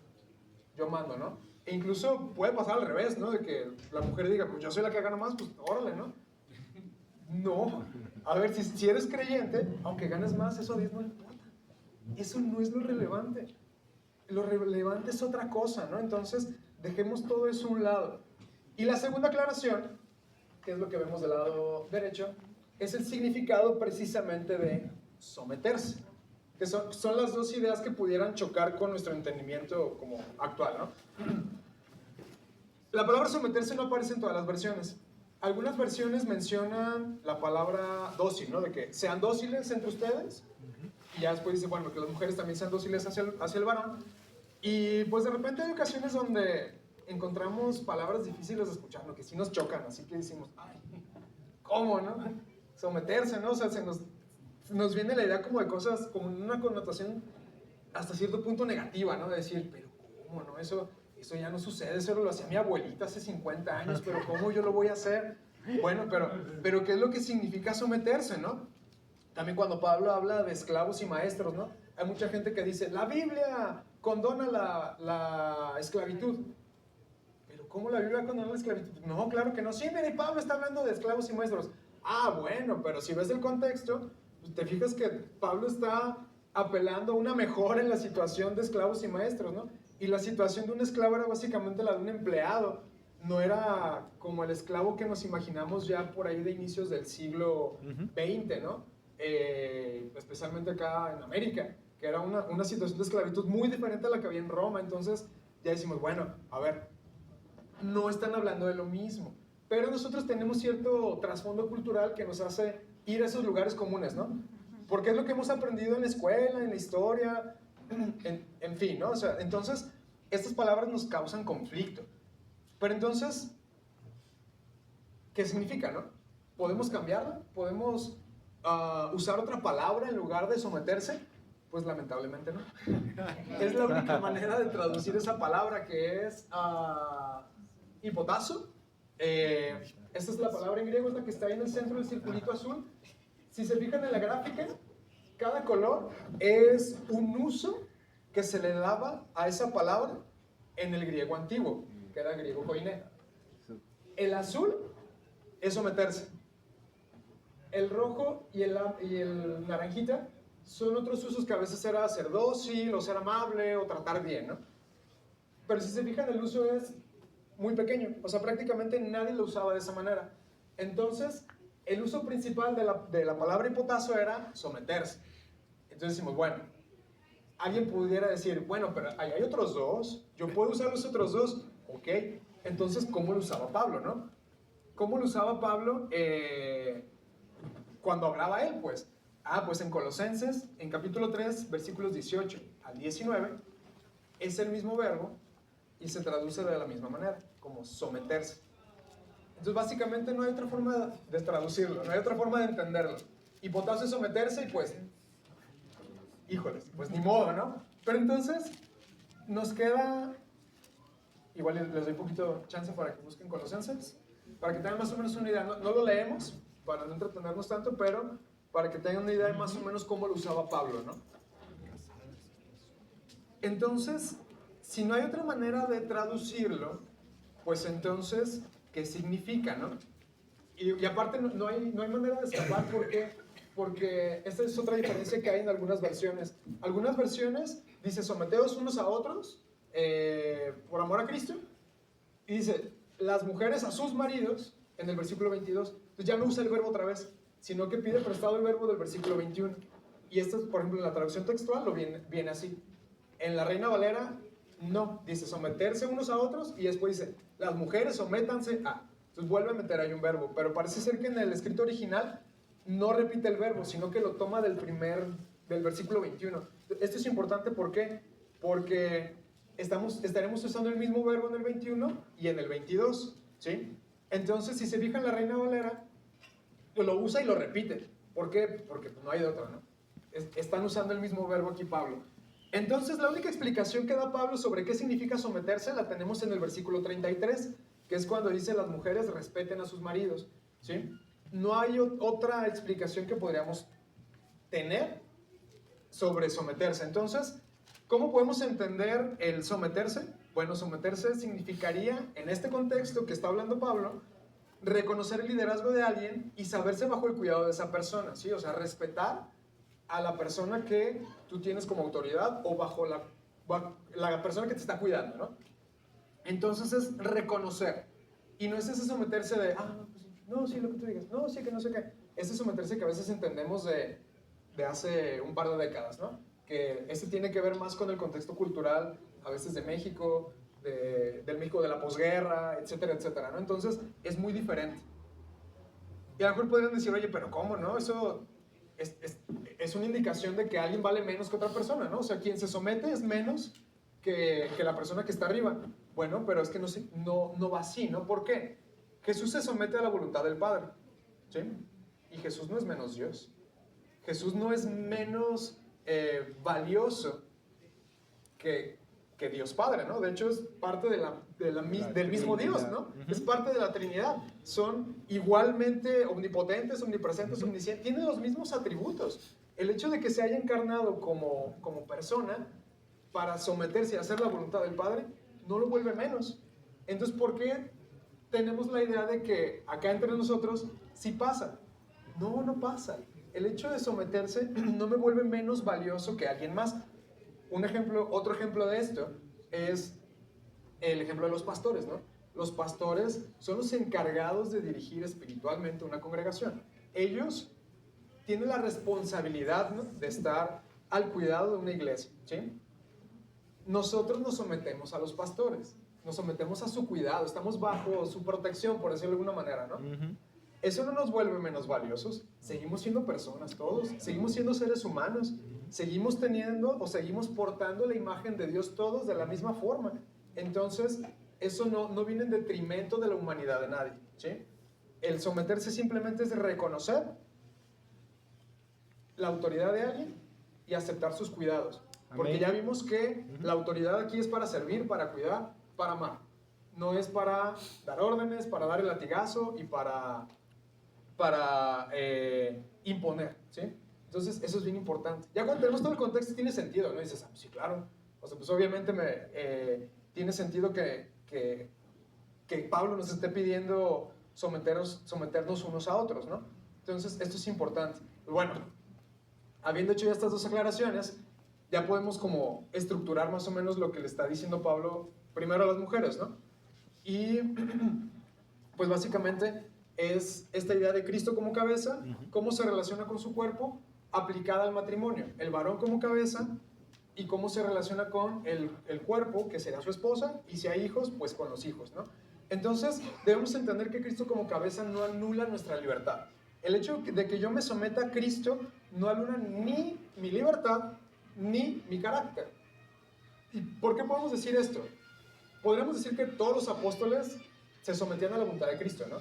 yo mando, ¿no? E incluso puede pasar al revés, ¿no? De que la mujer diga, pues yo soy la que gana más, pues órale, ¿no? No. A ver, si eres creyente, aunque ganes más, eso a Dios no le importa. Eso no es lo relevante. Lo relevante es otra cosa, ¿no? Entonces, dejemos todo eso a un lado. Y la segunda aclaración, que es lo que vemos del lado derecho, es el significado precisamente de someterse. Que son las dos ideas que pudieran chocar con nuestro entendimiento como actual, ¿no? La palabra someterse no aparece en todas las versiones. Algunas versiones mencionan la palabra dócil, ¿no? De que sean dóciles entre ustedes. Y ya después dice, bueno, que las mujeres también sean dóciles hacia el varón. Y pues de repente hay ocasiones donde encontramos palabras difíciles de escuchar, ¿no? Que sí nos chocan, así que decimos, ay, ¿cómo, no? Someterse, ¿no? O sea, nos viene la idea como de cosas, como una connotación hasta cierto punto negativa, ¿no? De decir, pero ¿cómo, no? Eso ya no sucede, eso lo hacía mi abuelita hace 50 años, pero ¿cómo yo lo voy a hacer? Bueno, pero ¿qué es lo que significa someterse, no? También cuando Pablo habla de esclavos y maestros, ¿no? Hay mucha gente que dice, la Biblia condona la esclavitud. ¿Pero cómo la Biblia condona la esclavitud? No, claro que no. Sí, mire, Pablo está hablando de esclavos y maestros. Bueno, pero si ves el contexto, pues te fijas que Pablo está apelando a una mejora en la situación de esclavos y maestros, ¿no? Y la situación de un esclavo era básicamente la de un empleado. No era como el esclavo que nos imaginamos ya por ahí de inicios del siglo XX, ¿no? Especialmente acá en América, que era una situación de esclavitud muy diferente a la que había en Roma. Entonces ya decimos, bueno, a ver, no están hablando de lo mismo, pero nosotros tenemos cierto trasfondo cultural que nos hace ir a esos lugares comunes, ¿no? Porque es lo que hemos aprendido en la escuela, en la historia, en fin, ¿no? O sea, entonces estas palabras nos causan conflicto. Pero entonces, ¿qué significa, no? ¿Podemos cambiarla? ¿Podemos usar otra palabra en lugar de someterse? Pues lamentablemente no. Es la única manera de traducir esa palabra, que es hipotazo. Esta es la palabra en griego, es la que está ahí en el centro del circulito azul. Si se fijan en la gráfica, cada color es un uso que se le daba a esa palabra en el griego antiguo, que era el griego koiné. El azul es someterse. El rojo y el naranjita son otros usos que a veces era ser dócil, o ser amable, o tratar bien, ¿no? Pero si se fijan, el uso es muy pequeño. O sea, prácticamente nadie lo usaba de esa manera. Entonces, el uso principal de la palabra hipotazo era someterse. Entonces decimos, bueno, alguien pudiera decir, bueno, pero ahí hay otros dos, yo puedo usar los otros dos, ok. Entonces, ¿cómo lo usaba Pablo, no? ¿Cómo lo usaba Pablo cuando hablaba él, pues? Pues en Colosenses, en capítulo 3, versículos 18 al 19, es el mismo verbo y se traduce de la misma manera, como someterse. Entonces, básicamente no hay otra forma de traducirlo, no hay otra forma de entenderlo. Hipotazo es someterse y pues, híjoles, pues ni modo, ¿no? Pero entonces, nos queda, igual les doy un poquito chance para que busquen Colosenses, para que tengan más o menos una idea. No lo leemos, para no entretenernos tanto, pero para que tengan una idea de más o menos cómo lo usaba Pablo, ¿no? Entonces, si no hay otra manera de traducirlo, pues entonces, ¿qué significa, no? Y aparte no hay manera de escapar porque esta es otra diferencia que hay en algunas versiones. Algunas versiones dice someteos unos a otros por amor a Cristo, y dice las mujeres a sus maridos en el versículo 22. Entonces ya no usa el verbo otra vez, sino que pide prestado el verbo del versículo 21. Y esto, por ejemplo, en la traducción textual lo viene así. En la Reina Valera no, dice someterse unos a otros, y después dice las mujeres sométanse a. Entonces vuelve a meter ahí un verbo, pero parece ser que en el escrito original no repite el verbo, sino que lo toma del versículo 21. Esto es importante, ¿por qué? Porque estaremos usando el mismo verbo en el 21 y en el 22, ¿sí? Entonces, si se fijan, la Reina Valera lo usa y lo repite. ¿Por qué? Porque no hay de otra, ¿no? Están usando el mismo verbo aquí Pablo. Entonces, la única explicación que da Pablo sobre qué significa someterse la tenemos en el versículo 33, que es cuando dice las mujeres respeten a sus maridos, ¿sí? No hay otra explicación que podríamos tener sobre someterse. Entonces, ¿cómo podemos entender el someterse? Bueno, someterse significaría, en este contexto que está hablando Pablo, reconocer el liderazgo de alguien y saberse bajo el cuidado de esa persona, ¿sí? O sea, respetar a la persona que tú tienes como autoridad o bajo la persona que te está cuidando, ¿no? Entonces es reconocer. Y no es ese someterse de, no, sí, lo que tú digas, no, sí, que no sé qué. Ese someterse que a veces entendemos de hace un par de décadas, ¿no? Que este tiene que ver más con el contexto cultural, a veces de México, del México de la posguerra, etcétera, etcétera, ¿no? Entonces es muy diferente. Y a lo mejor podrían decir, oye, pero ¿cómo, no? Eso es una indicación de que alguien vale menos que otra persona, ¿no? O sea, quien se somete es menos que la persona que está arriba. Bueno, pero es que no va así, ¿no? ¿Por qué? Jesús se somete a la voluntad del Padre, ¿sí? Y Jesús no es menos Dios. Jesús no es menos valioso que Dios Padre, ¿no? De hecho, es parte del mismo Dios, ¿no? Es parte de la Trinidad. Son igualmente omnipotentes, omnipresentes, omniscientes. Tienen los mismos atributos. El hecho de que se haya encarnado como persona para someterse y hacer la voluntad del Padre no lo vuelve menos. Entonces, ¿por qué tenemos la idea de que acá entre nosotros sí pasa? No pasa. El hecho de someterse no me vuelve menos valioso que alguien más. Otro ejemplo de esto es el ejemplo de los pastores, ¿no? Los pastores son los encargados de dirigir espiritualmente una congregación. Ellos tienen la responsabilidad, ¿no?, de estar al cuidado de una iglesia, ¿sí? Nosotros nos sometemos a los pastores, nos sometemos a su cuidado, estamos bajo su protección, por decirlo de alguna manera, ¿no? Eso no nos vuelve menos valiosos. Seguimos siendo personas todos, seguimos siendo seres humanos, seguimos teniendo o seguimos portando la imagen de Dios todos de la misma forma. Entonces, eso no viene en detrimento de la humanidad de nadie, ¿sí? El someterse simplemente es reconocer la autoridad de alguien y aceptar sus cuidados. Porque ya vimos que la autoridad aquí es para servir, para cuidar, para amar. No es para dar órdenes, para dar el latigazo y para imponer, ¿sí? Entonces, eso es bien importante. Ya cuando tenemos todo el contexto, tiene sentido, ¿no? Y dices, sí, claro. O sea, pues obviamente tiene sentido que Pablo nos esté pidiendo someternos unos a otros, ¿no? Entonces, esto es importante. Bueno, habiendo hecho ya estas dos aclaraciones, ya podemos como estructurar más o menos lo que le está diciendo Pablo primero a las mujeres, ¿no? Y pues básicamente es esta idea de Cristo como cabeza, cómo se relaciona con su cuerpo, aplicada al matrimonio. El varón como cabeza y cómo se relaciona con el cuerpo, que será su esposa, y si hay hijos, pues con los hijos, ¿no? Entonces, debemos entender que Cristo como cabeza no anula nuestra libertad. El hecho de que yo me someta a Cristo no anula ni mi libertad, ni mi carácter. ¿Y por qué podemos decir esto? Podríamos decir que todos los apóstoles se sometían a la voluntad de Cristo, ¿no?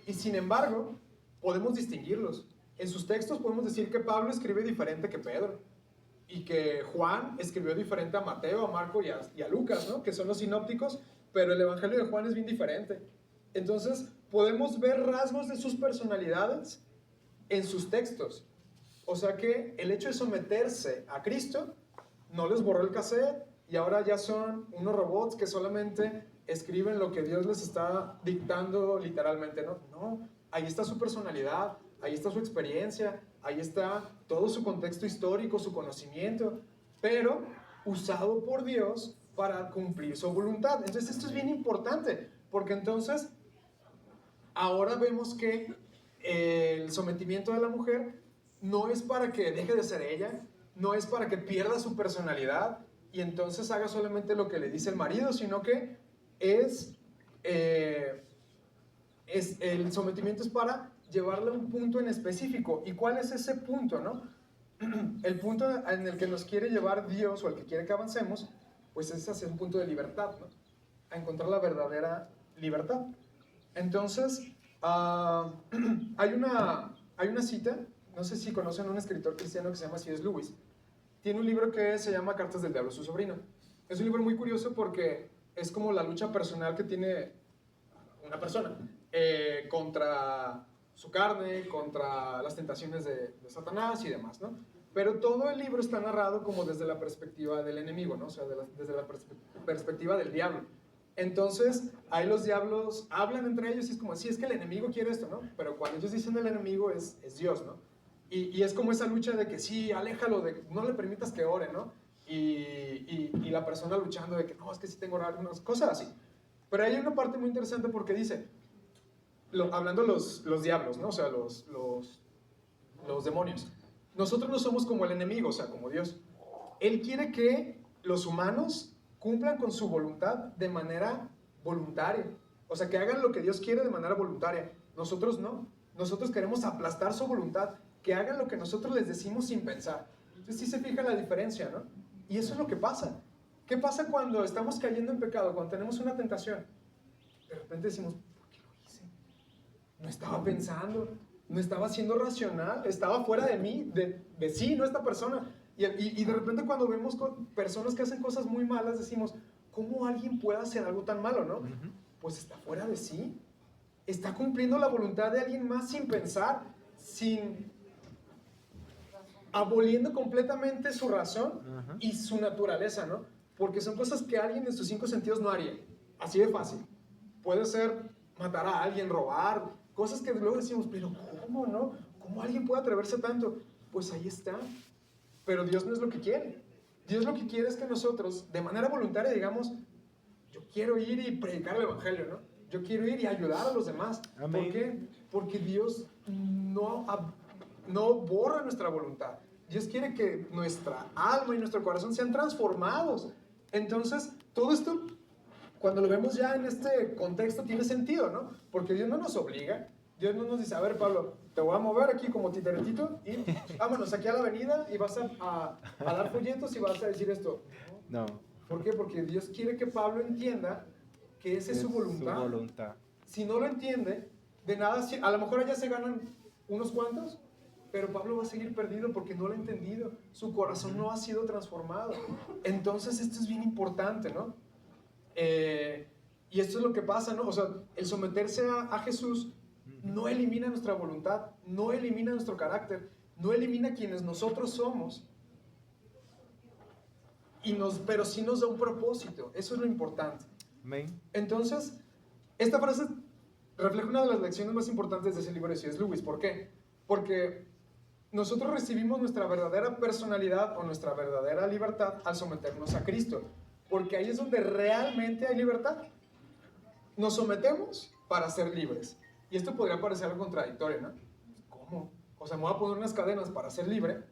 Y sin embargo, podemos distinguirlos. En sus textos podemos decir que Pablo escribe diferente que Pedro, y que Juan escribió diferente a Mateo, a Marco y a Lucas, ¿no? Que son los sinópticos, pero el Evangelio de Juan es bien diferente. Entonces, podemos ver rasgos de sus personalidades en sus textos. O sea que el hecho de someterse a Cristo no les borró el cassette y ahora ya son unos robots que solamente escriben lo que Dios les está dictando literalmente, ¿no? No, ahí está su personalidad, ahí está su experiencia, ahí está todo su contexto histórico, su conocimiento, pero usado por Dios para cumplir su voluntad. Entonces esto es bien importante, porque entonces ahora vemos que el sometimiento de la mujer no es para que deje de ser ella, no es para que pierda su personalidad y entonces haga solamente lo que le dice el marido, sino que el sometimiento es para llevarle a un punto en específico. ¿Y cuál es ese punto, no? El punto en el que nos quiere llevar Dios o el que quiere que avancemos, pues es hacia un punto de libertad, ¿no? A encontrar la verdadera libertad. Entonces, hay una cita, no sé si conocen a un escritor cristiano que se llama C.S. Lewis. Tiene un libro que se llama Cartas del Diablo a su sobrino. Es un libro muy curioso porque es como la lucha personal que tiene una persona contra su carne, contra las tentaciones de Satanás y demás, ¿no? Pero todo el libro está narrado como desde la perspectiva del enemigo, ¿no? O sea, desde la perspectiva del diablo. Entonces, ahí los diablos hablan entre ellos y es como, sí, es que el enemigo quiere esto, ¿no? Pero cuando ellos dicen el enemigo es Dios, ¿no? Y es como esa lucha de que sí, aléjalo, no le permitas que ore, ¿no? Y la persona luchando de que no, es que sí tengo que orar, cosas así. Pero hay una parte muy interesante porque dice, hablando los diablos, ¿no? O sea, los demonios. Nosotros no somos como el enemigo, o sea, como Dios. Él quiere que los humanos cumplan con su voluntad de manera voluntaria. O sea, que hagan lo que Dios quiere de manera voluntaria. Nosotros no. Nosotros queremos aplastar su voluntad, que hagan lo que nosotros les decimos sin pensar. Entonces sí se fija la diferencia, ¿no? Y eso es lo que pasa. ¿Qué pasa cuando estamos cayendo en pecado, cuando tenemos una tentación? De repente decimos, ¿por qué lo hice? No estaba pensando, no estaba siendo racional, estaba fuera de mí, de sí, no esta persona. Y de repente cuando vemos personas que hacen cosas muy malas, decimos, ¿cómo alguien puede hacer algo tan malo, no? Pues está fuera de sí. Está cumpliendo la voluntad de alguien más sin pensar, aboliendo completamente su razón y su naturaleza, ¿no? Porque son cosas que alguien en sus 5 sentidos no haría. Así de fácil. Puede ser matar a alguien, robar, cosas que luego decimos, pero ¿cómo, no? ¿Cómo alguien puede atreverse a tanto? Pues ahí está. Pero Dios no es lo que quiere. Dios lo que quiere es que nosotros, de manera voluntaria, digamos, yo quiero ir y predicar el Evangelio, ¿no? Yo quiero ir y ayudar a los demás. Amén. ¿Por qué? Porque Dios no borra nuestra voluntad. Dios quiere que nuestra alma y nuestro corazón sean transformados. Entonces, todo esto, cuando lo vemos ya en este contexto, tiene sentido, ¿no? Porque Dios no nos obliga. Dios no nos dice, a ver, Pablo, te voy a mover aquí como titeretito y vámonos aquí a la avenida y vas a dar folletos y vas a decir esto. No. ¿Por qué? Porque Dios quiere que Pablo entienda que esa es su voluntad. Su voluntad. Si no lo entiende, de nada, a lo mejor allá se ganan unos cuantos, pero Pablo va a seguir perdido porque no lo ha entendido. Su corazón no ha sido transformado. Entonces esto es bien importante, ¿no? Y esto es lo que pasa, ¿no? O sea, el someterse a Jesús no elimina nuestra voluntad, no elimina nuestro carácter, no elimina quienes nosotros somos, pero sí nos da un propósito. Eso es lo importante. Amén. Entonces, esta frase refleja una de las lecciones más importantes de ese libro de C.S. Lewis. ¿Por qué? Porque nosotros recibimos nuestra verdadera personalidad o nuestra verdadera libertad al someternos a Cristo. Porque ahí es donde realmente hay libertad. Nos sometemos para ser libres. Y esto podría parecer algo contradictorio, ¿no? ¿Cómo? O sea, ¿me voy a poner unas cadenas para ser libre?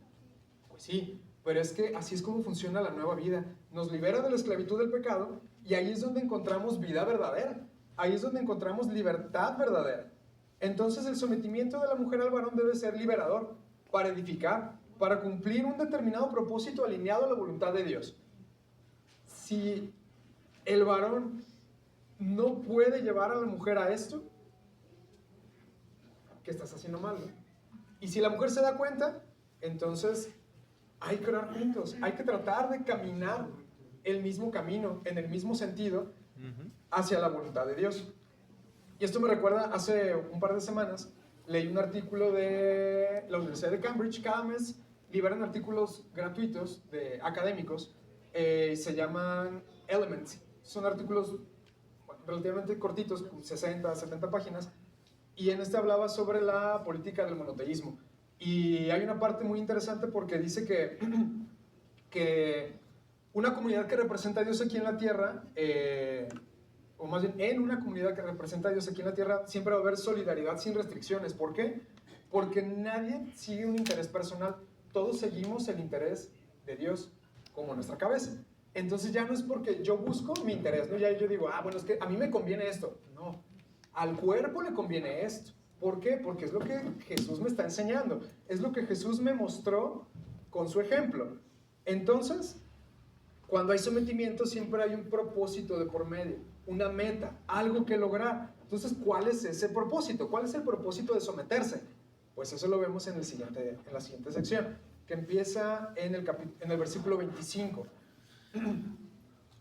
Pues sí, pero es que así es como funciona la nueva vida. Nos libera de la esclavitud del pecado y ahí es donde encontramos vida verdadera. Ahí es donde encontramos libertad verdadera. Entonces el sometimiento de la mujer al varón debe ser liberador, para edificar, para cumplir un determinado propósito alineado a la voluntad de Dios. Si el varón no puede llevar a la mujer a esto, ¿qué estás haciendo mal, ¿no? Y si la mujer se da cuenta, entonces hay que orar juntos, hay que tratar de caminar el mismo camino, en el mismo sentido, hacia la voluntad de Dios. Y esto me recuerda, hace un par de semanas, leí un artículo de la Universidad de Cambridge. Cada mes liberan artículos gratuitos académicos, se llaman Elements. Son artículos relativamente cortitos, 60, 70 páginas, y en este hablaba sobre la política del monoteísmo. Y hay una parte muy interesante porque dice que una comunidad que representa a Dios aquí en la tierra, o más bien en una comunidad que representa a Dios aquí en la tierra, siempre va a haber solidaridad sin restricciones. ¿Por qué? Porque nadie sigue un interés personal, todos seguimos el interés de Dios como nuestra cabeza. Entonces ya no es porque yo busco mi interés, ¿no? Ya yo digo, bueno, es que a mí me conviene esto. No, al cuerpo le conviene esto. ¿Por qué? Porque es lo que Jesús me está enseñando, es lo que Jesús me mostró con su ejemplo. Entonces, cuando hay sometimiento siempre hay un propósito de por medio, una meta, algo que lograr. Entonces, ¿cuál es ese propósito? ¿Cuál es el propósito de someterse? Pues eso lo vemos en la siguiente sección, que empieza en el versículo 25.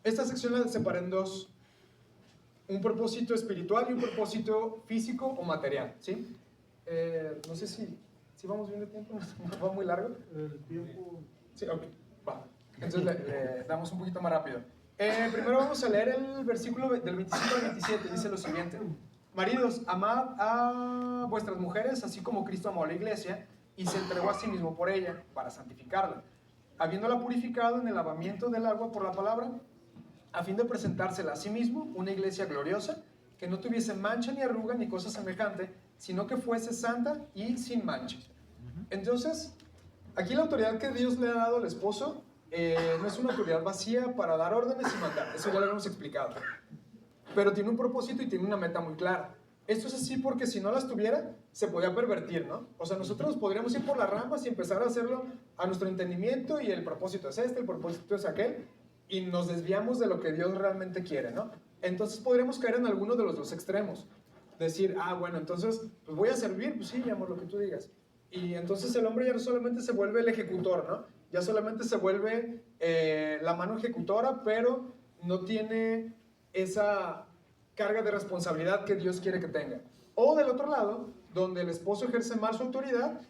Esta sección la separé en dos: un propósito espiritual y un propósito físico o material, ¿sí? No sé si vamos bien de tiempo, ¿va muy largo? El tiempo... Sí, ok, va. Entonces le damos un poquito más rápido. Primero vamos a leer el versículo del 25 al 27, dice lo siguiente: maridos, amad a vuestras mujeres, así como Cristo amó a la iglesia y se entregó a sí mismo por ella, para santificarla, habiéndola purificado en el lavamiento del agua por la palabra, a fin de presentársela a sí mismo una iglesia gloriosa, que no tuviese mancha ni arruga ni cosa semejante, sino que fuese santa y sin mancha. Entonces, aquí la autoridad que Dios le ha dado al esposo no es una autoridad vacía para dar órdenes y mandar, eso ya lo hemos explicado, pero tiene un propósito y tiene una meta muy clara. Esto es así porque si no las tuviera, se podía pervertir, ¿no? O sea, nosotros podríamos ir por las ramas y empezar a hacerlo a nuestro entendimiento, y el propósito es este, el propósito es aquel, y nos desviamos de lo que Dios realmente quiere, ¿no? Entonces podríamos caer en alguno de los dos extremos. Decir, bueno, entonces, pues voy a servir, pues sí, mi amor, lo que tú digas. Y entonces el hombre ya no solamente se vuelve el ejecutor, ¿no? Ya solamente se vuelve la mano ejecutora, pero no tiene esa carga de responsabilidad que Dios quiere que tenga. O del otro lado, donde el esposo ejerce mal su autoridad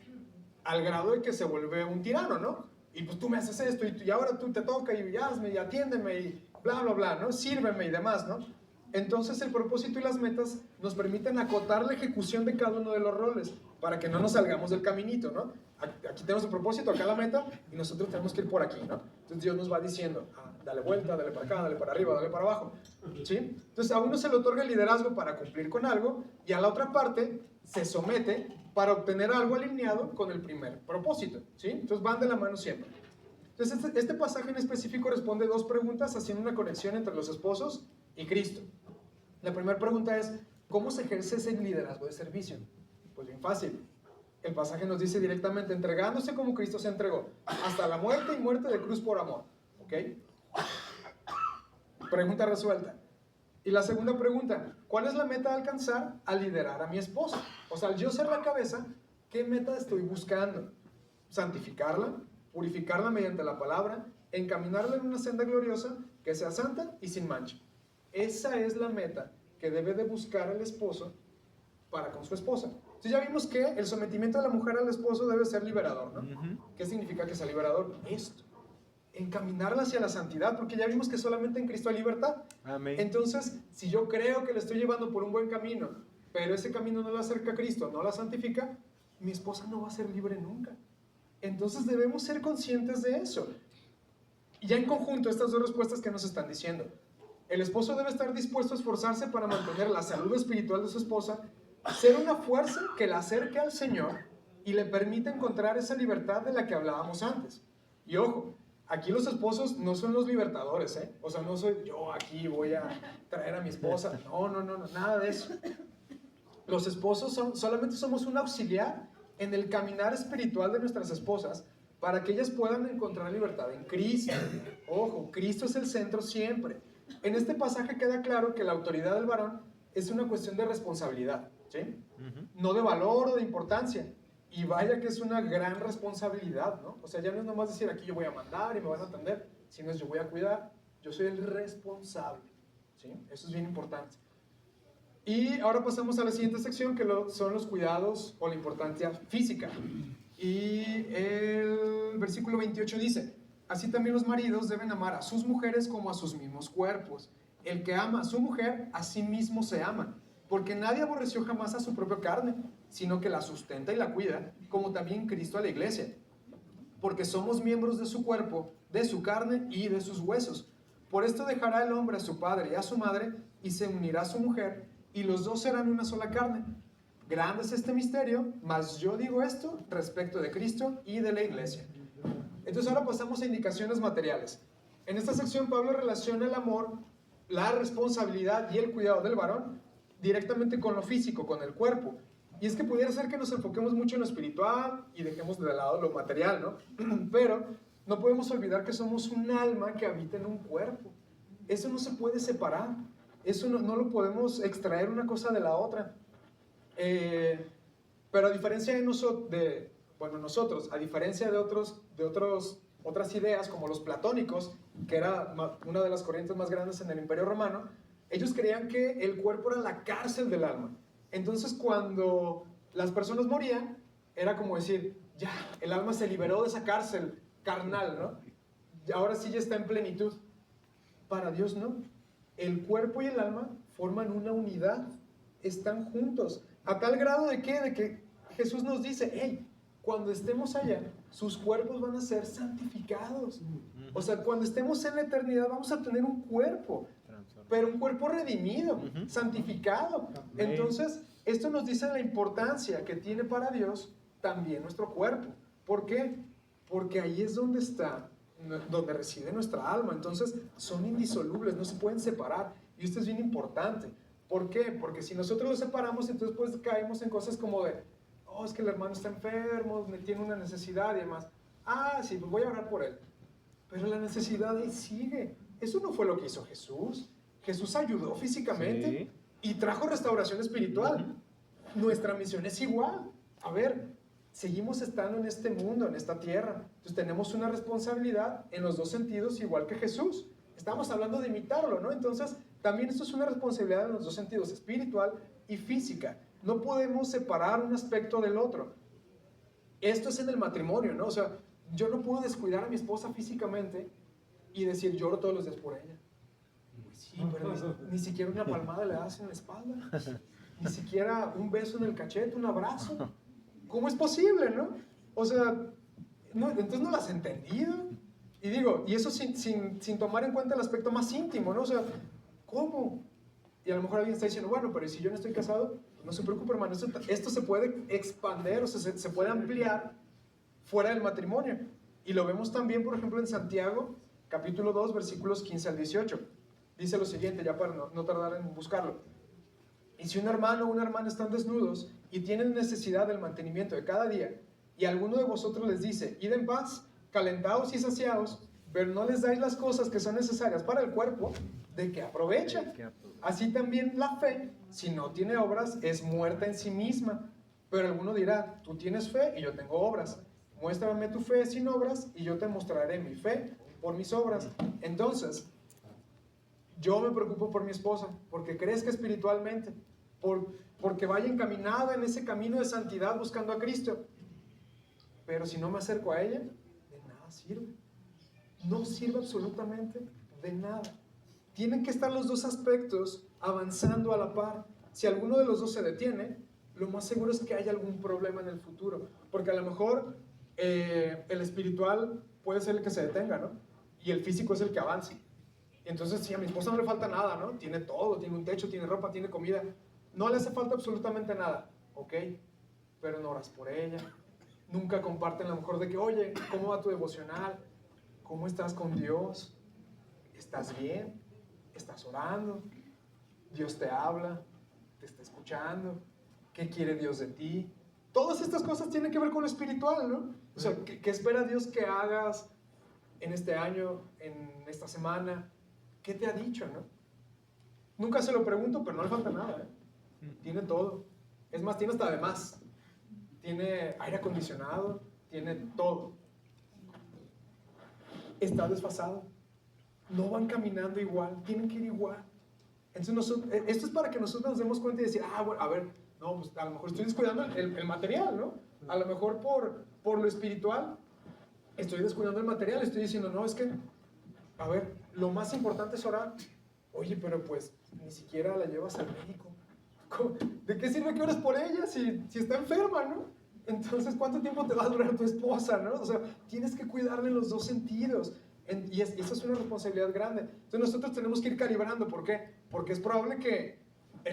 al grado de que se vuelve un tirano, ¿no? Y pues tú me haces esto, y ahora tú te toca, y hazme, y atiéndeme, y bla, bla, bla, ¿no? Sírveme y demás, ¿no? Entonces el propósito y las metas nos permiten acotar la ejecución de cada uno de los roles, para que no nos salgamos del caminito, ¿no? Aquí tenemos el propósito, acá la meta, y nosotros tenemos que ir por aquí, ¿no? Entonces Dios nos va diciendo, dale vuelta, dale para acá, dale para arriba, dale para abajo, ¿sí? Entonces a uno se le otorga el liderazgo para cumplir con algo, y a la otra parte se somete para obtener algo alineado con el primer propósito, ¿sí? Entonces van de la mano siempre. Entonces este pasaje en específico responde dos preguntas haciendo una conexión entre los esposos y Cristo. La primera pregunta es, ¿cómo se ejerce ese liderazgo de servicio? Pues bien fácil. El pasaje nos dice directamente, entregándose como Cristo se entregó, hasta la muerte y muerte de cruz por amor. ¿Ok? Pregunta resuelta. Y la segunda pregunta, ¿cuál es la meta a alcanzar al liderar a mi esposa? O sea, al yo ser la cabeza, ¿qué meta estoy buscando? Santificarla, purificarla mediante la palabra, encaminarla en una senda gloriosa que sea santa y sin mancha. Esa es la meta que debe de buscar el esposo para con su esposa. Entonces ya vimos que el sometimiento de la mujer al esposo debe ser liberador, ¿no? ¿Qué significa que sea liberador? Esto, encaminarla hacia la santidad, porque ya vimos que solamente en Cristo hay libertad. Amén. Entonces, si yo creo que le estoy llevando por un buen camino, pero ese camino no la acerca a Cristo, no la santifica, mi esposa no va a ser libre nunca. Entonces debemos ser conscientes de eso. Y ya en conjunto, estas dos respuestas que nos están diciendo. El esposo debe estar dispuesto a esforzarse para mantener la salud espiritual de su esposa, ser una fuerza que la acerque al Señor y le permita encontrar esa libertad de la que hablábamos antes. Y ojo, aquí los esposos no son los libertadores, ¿eh? O sea, no soy yo aquí voy a traer a mi esposa. No, nada de eso. Los esposos solamente somos un auxiliar en el caminar espiritual de nuestras esposas para que ellas puedan encontrar libertad en Cristo. Ojo, Cristo es el centro siempre. en este pasaje queda claro que la autoridad del varón es una cuestión de responsabilidad, ¿sí? No de valor o de importancia. Y vaya que es una gran responsabilidad, ¿no? O sea, ya no es nomás decir aquí yo voy a mandar y me van a atender, sino es yo voy a cuidar, yo soy el responsable, ¿sí? Eso es bien importante. Y ahora pasamos a la siguiente sección, que son los cuidados o la importancia física. Y el versículo 28 dice: así también los maridos deben amar a sus mujeres como a sus mismos cuerpos. El que ama a su mujer, a sí mismo se ama, porque nadie aborreció jamás a su propia carne, sino que la sustenta y la cuida, como también Cristo a la iglesia. Porque somos miembros de su cuerpo, de su carne y de sus huesos. Por esto dejará el hombre a su padre y a su madre, y se unirá a su mujer, y los dos serán una sola carne. Grande es este misterio, mas yo digo esto respecto de Cristo y de la iglesia. Entonces ahora pasamos a indicaciones materiales. En esta sección Pablo relaciona el amor, la responsabilidad y el cuidado del varón directamente con lo físico, con el cuerpo. Y es que pudiera ser que nos enfoquemos mucho en lo espiritual y dejemos de lado lo material, ¿no? Pero no podemos olvidar que somos un alma que habita en un cuerpo. Eso no se puede separar. Eso no lo podemos extraer una cosa de la otra. Pero a diferencia de nosotros, a diferencia de otras ideas como los platónicos, que era una de las corrientes más grandes en el Imperio Romano, ellos creían que el cuerpo era la cárcel del alma. Entonces cuando las personas morían, era como decir, ya, el alma se liberó de esa cárcel carnal, ¿no? Y ahora sí ya está en plenitud. Para Dios no. El cuerpo y el alma forman una unidad, están juntos. A tal grado de que Jesús nos dice, hey, cuando estemos allá, sus cuerpos van a ser santificados. O sea, cuando estemos en la eternidad vamos a tener un cuerpo, pero un cuerpo redimido, santificado. Entonces, esto nos dice la importancia que tiene para Dios también nuestro cuerpo. ¿Por qué? Porque ahí es donde reside nuestra alma. Entonces, son indisolubles, no se pueden separar. Y esto es bien importante. ¿Por qué? Porque si nosotros lo separamos, entonces pues caemos en cosas como de, oh, es que el hermano está enfermo, tiene una necesidad y demás. Ah, sí, pues voy a orar por él. Pero la necesidad ahí sigue. Eso no fue lo que hizo Jesús. Jesús ayudó físicamente y trajo restauración espiritual. Nuestra misión es igual. A ver, seguimos estando en este mundo, en esta tierra. Entonces tenemos una responsabilidad en los dos sentidos, igual que Jesús. Estamos hablando de imitarlo, ¿no? Entonces, también esto es una responsabilidad en los dos sentidos, espiritual y física. No podemos separar un aspecto del otro. Esto es en el matrimonio, ¿no? O sea, yo no puedo descuidar a mi esposa físicamente y decir lloro todos los días por ella. Pues sí, pero ni siquiera una palmada le das en la espalda, ni siquiera un beso en el cachete, un abrazo. ¿Cómo es posible, no? O sea, no, entonces no lo has entendido. Y digo, y eso sin tomar en cuenta el aspecto más íntimo, ¿no? O sea, ¿cómo? Y a lo mejor alguien está diciendo, bueno, pero si yo no estoy casado, no se preocupe, hermano, esto se puede expandir, o sea, se puede ampliar fuera del matrimonio. Y lo vemos también, por ejemplo, en Santiago, capítulo 2, versículos 15 al 18. Dice lo siguiente, ya para no tardar en buscarlo. Y si un hermano o una hermana están desnudos y tienen necesidad del mantenimiento de cada día, y alguno de vosotros les dice, id en paz, calentaos y saciaos, pero no les dais las cosas que son necesarias para el cuerpo, ¿de qué aprovecha? Así también la fe, si no tiene obras, es muerta en sí misma. Pero alguno dirá, tú tienes fe y yo tengo obras. Muéstrame tu fe sin obras y yo te mostraré mi fe por mis obras. Entonces, yo me preocupo por mi esposa, porque crezca espiritualmente, porque vaya encaminada en ese camino de santidad buscando a Cristo. Pero si no me acerco a ella, de nada sirve. No sirve absolutamente de nada. Tienen que estar los dos aspectos avanzando a la par. Si alguno de los dos se detiene, lo más seguro es que haya algún problema en el futuro. Porque a lo mejor el espiritual puede ser el que se detenga, ¿no? Y el físico es el que avance. Y entonces, si a mi esposa no le falta nada, ¿no? Tiene todo, tiene un techo, tiene ropa, tiene comida. No le hace falta absolutamente nada, ¿ok? Pero no oras por ella. Nunca comparten a lo mejor de que, oye, ¿cómo va tu devocional? ¿Cómo estás con Dios? ¿Estás bien? ¿Estás orando? ¿Dios te habla? ¿Te está escuchando? ¿Qué quiere Dios de ti? Todas estas cosas tienen que ver con lo espiritual, ¿no? O sea, ¿qué espera Dios que hagas en este año, en esta semana? ¿Qué te ha dicho, no? Nunca se lo pregunto, pero no le falta nada, ¿eh? Tiene todo. Es más, tiene hasta de más. Tiene aire acondicionado, tiene todo. Está desfasado. No van caminando igual, tienen que ir igual. Entonces, esto es para que nosotros nos demos cuenta y decir, bueno, a ver, no, pues a lo mejor estoy descuidando el material, ¿no? A lo mejor por lo espiritual estoy descuidando el material, estoy diciendo, no, es que, a ver, lo más importante es orar. Oye, pero pues ni siquiera la llevas al médico. ¿De qué sirve que ores por ella si está enferma, no? Entonces, ¿cuánto tiempo te va a durar tu esposa, no? O sea, tienes que cuidarle en los dos sentidos. Y esa es una responsabilidad grande. Entonces, nosotros tenemos que ir calibrando. ¿Por qué? Porque es probable que,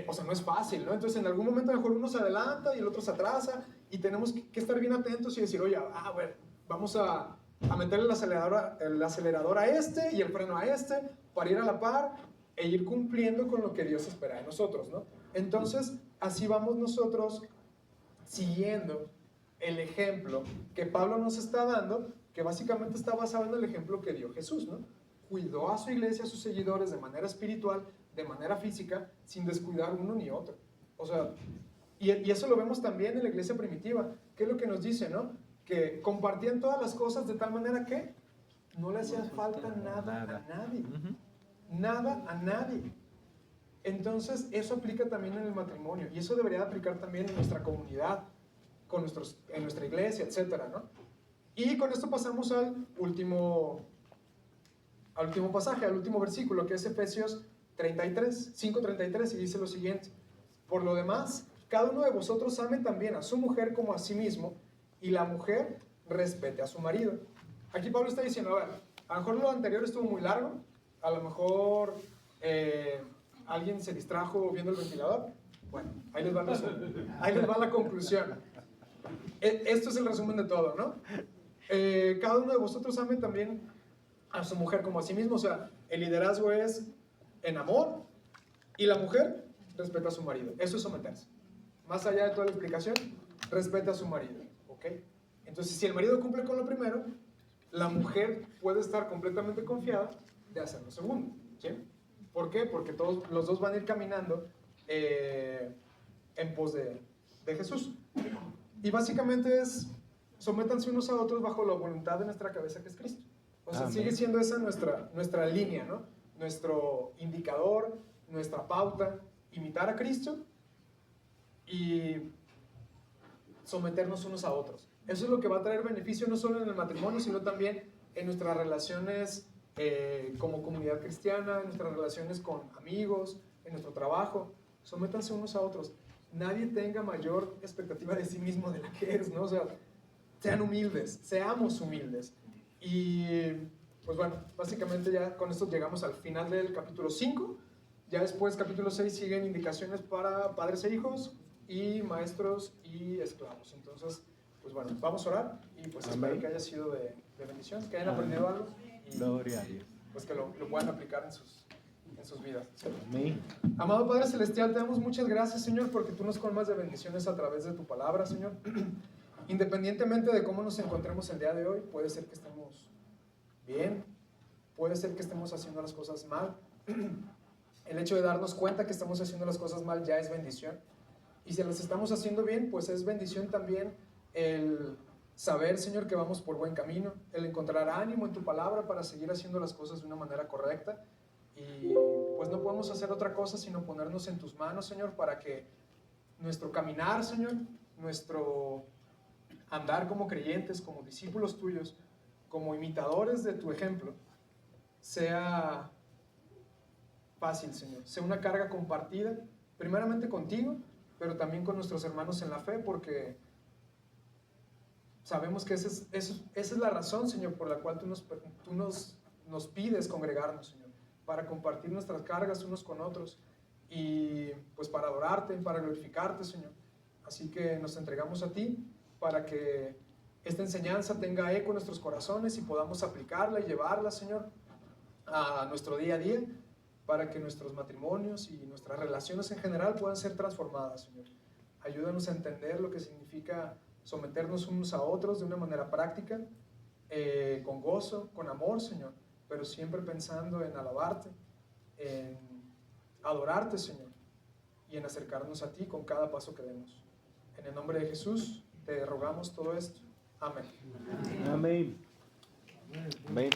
o sea, no es fácil, ¿no? Entonces, en algún momento mejor uno se adelanta y el otro se atrasa y tenemos que estar bien atentos y decir, oye, bueno, vamos a meterle el acelerador a este y el freno a este para ir a la par e ir cumpliendo con lo que Dios espera de nosotros, ¿no? Entonces, así vamos nosotros siguiendo el ejemplo que Pablo nos está dando, que básicamente está basado en el ejemplo que dio Jesús, ¿no? Cuidó a su iglesia, a sus seguidores de manera espiritual, de manera física, sin descuidar uno ni otro. O sea, y eso lo vemos también en la iglesia primitiva. ¿Qué es lo que nos dice, no? Que compartían todas las cosas de tal manera que no le hacía falta nada a nadie. Nada a nadie. Entonces, eso aplica también en el matrimonio. Y eso debería aplicar también en nuestra comunidad, en nuestra iglesia, etcétera, ¿no? Y con esto pasamos al último pasaje, al último versículo, que es Efesios 5:33, y dice lo siguiente: por lo demás, cada uno de vosotros ame también a su mujer como a sí mismo, y la mujer respete a su marido. Aquí Pablo está diciendo, a ver, a lo mejor lo anterior estuvo muy largo, a lo mejor alguien se distrajo viendo el ventilador. Bueno, ahí les va la conclusión. Esto es el resumen de todo, ¿no? Cada uno de vosotros ame también a su mujer como a sí mismo. O sea, el liderazgo es en amor y la mujer respeta a su marido. Eso es someterse. Más allá de toda la explicación, respeta a su marido, ¿ok? Entonces, si el marido cumple con lo primero, la mujer puede estar completamente confiada de hacer lo segundo, ¿sí? ¿Por qué? Porque los dos van a ir caminando en pos de Jesús. Y básicamente es, sométanse unos a otros bajo la voluntad de nuestra cabeza, que es Cristo. O sea, sigue siendo esa nuestra línea, ¿no? Nuestro indicador, nuestra pauta, imitar a Cristo y someternos unos a otros. Eso es lo que va a traer beneficio no solo en el matrimonio, sino también en nuestras relaciones como comunidad cristiana, en nuestras relaciones con amigos, en nuestro trabajo. Sométanse unos a otros. Nadie tenga mayor expectativa de sí mismo de la que es, ¿no? O sea, sean humildes, seamos humildes. Y pues bueno, básicamente ya con esto llegamos al final del capítulo 5. Ya después, capítulo 6, siguen indicaciones para padres e hijos y maestros y esclavos. Entonces, pues bueno, vamos a orar y pues espero que haya sido de bendición, que hayan aprendido algo y Gloria a Dios. Pues que lo puedan aplicar en sus vidas. Amén. Amado Padre Celestial, te damos muchas gracias, Señor, porque tú nos colmas de bendiciones a través de tu palabra, Señor. Independientemente de cómo nos encontremos el día de hoy, puede ser que estemos bien, puede ser que estemos haciendo las cosas mal. El hecho de darnos cuenta que estamos haciendo las cosas mal ya es bendición. Y si las estamos haciendo bien, pues es bendición también el saber, Señor, que vamos por buen camino, el encontrar ánimo en tu palabra para seguir haciendo las cosas de una manera correcta. Y pues no podemos hacer otra cosa sino ponernos en tus manos, Señor, para que nuestro caminar, Señor, nuestro andar como creyentes, como discípulos tuyos, como imitadores de tu ejemplo, sea fácil, Señor, sea una carga compartida, primeramente contigo, pero también con nuestros hermanos en la fe, porque sabemos que esa es la razón, Señor, por la cual tú nos pides congregarnos, Señor, para compartir nuestras cargas unos con otros y pues para adorarte, para glorificarte, Señor. Así que nos entregamos a ti para que esta enseñanza tenga eco en nuestros corazones y podamos aplicarla y llevarla, Señor, a nuestro día a día, para que nuestros matrimonios y nuestras relaciones en general puedan ser transformadas, Señor. Ayúdanos a entender lo que significa someternos unos a otros de una manera práctica, con gozo, con amor, Señor, pero siempre pensando en alabarte en adorarte, Señor, y en acercarnos a ti con cada paso que demos. En el nombre de Jesús te rogamos todo esto. Amén. Amén. Amén.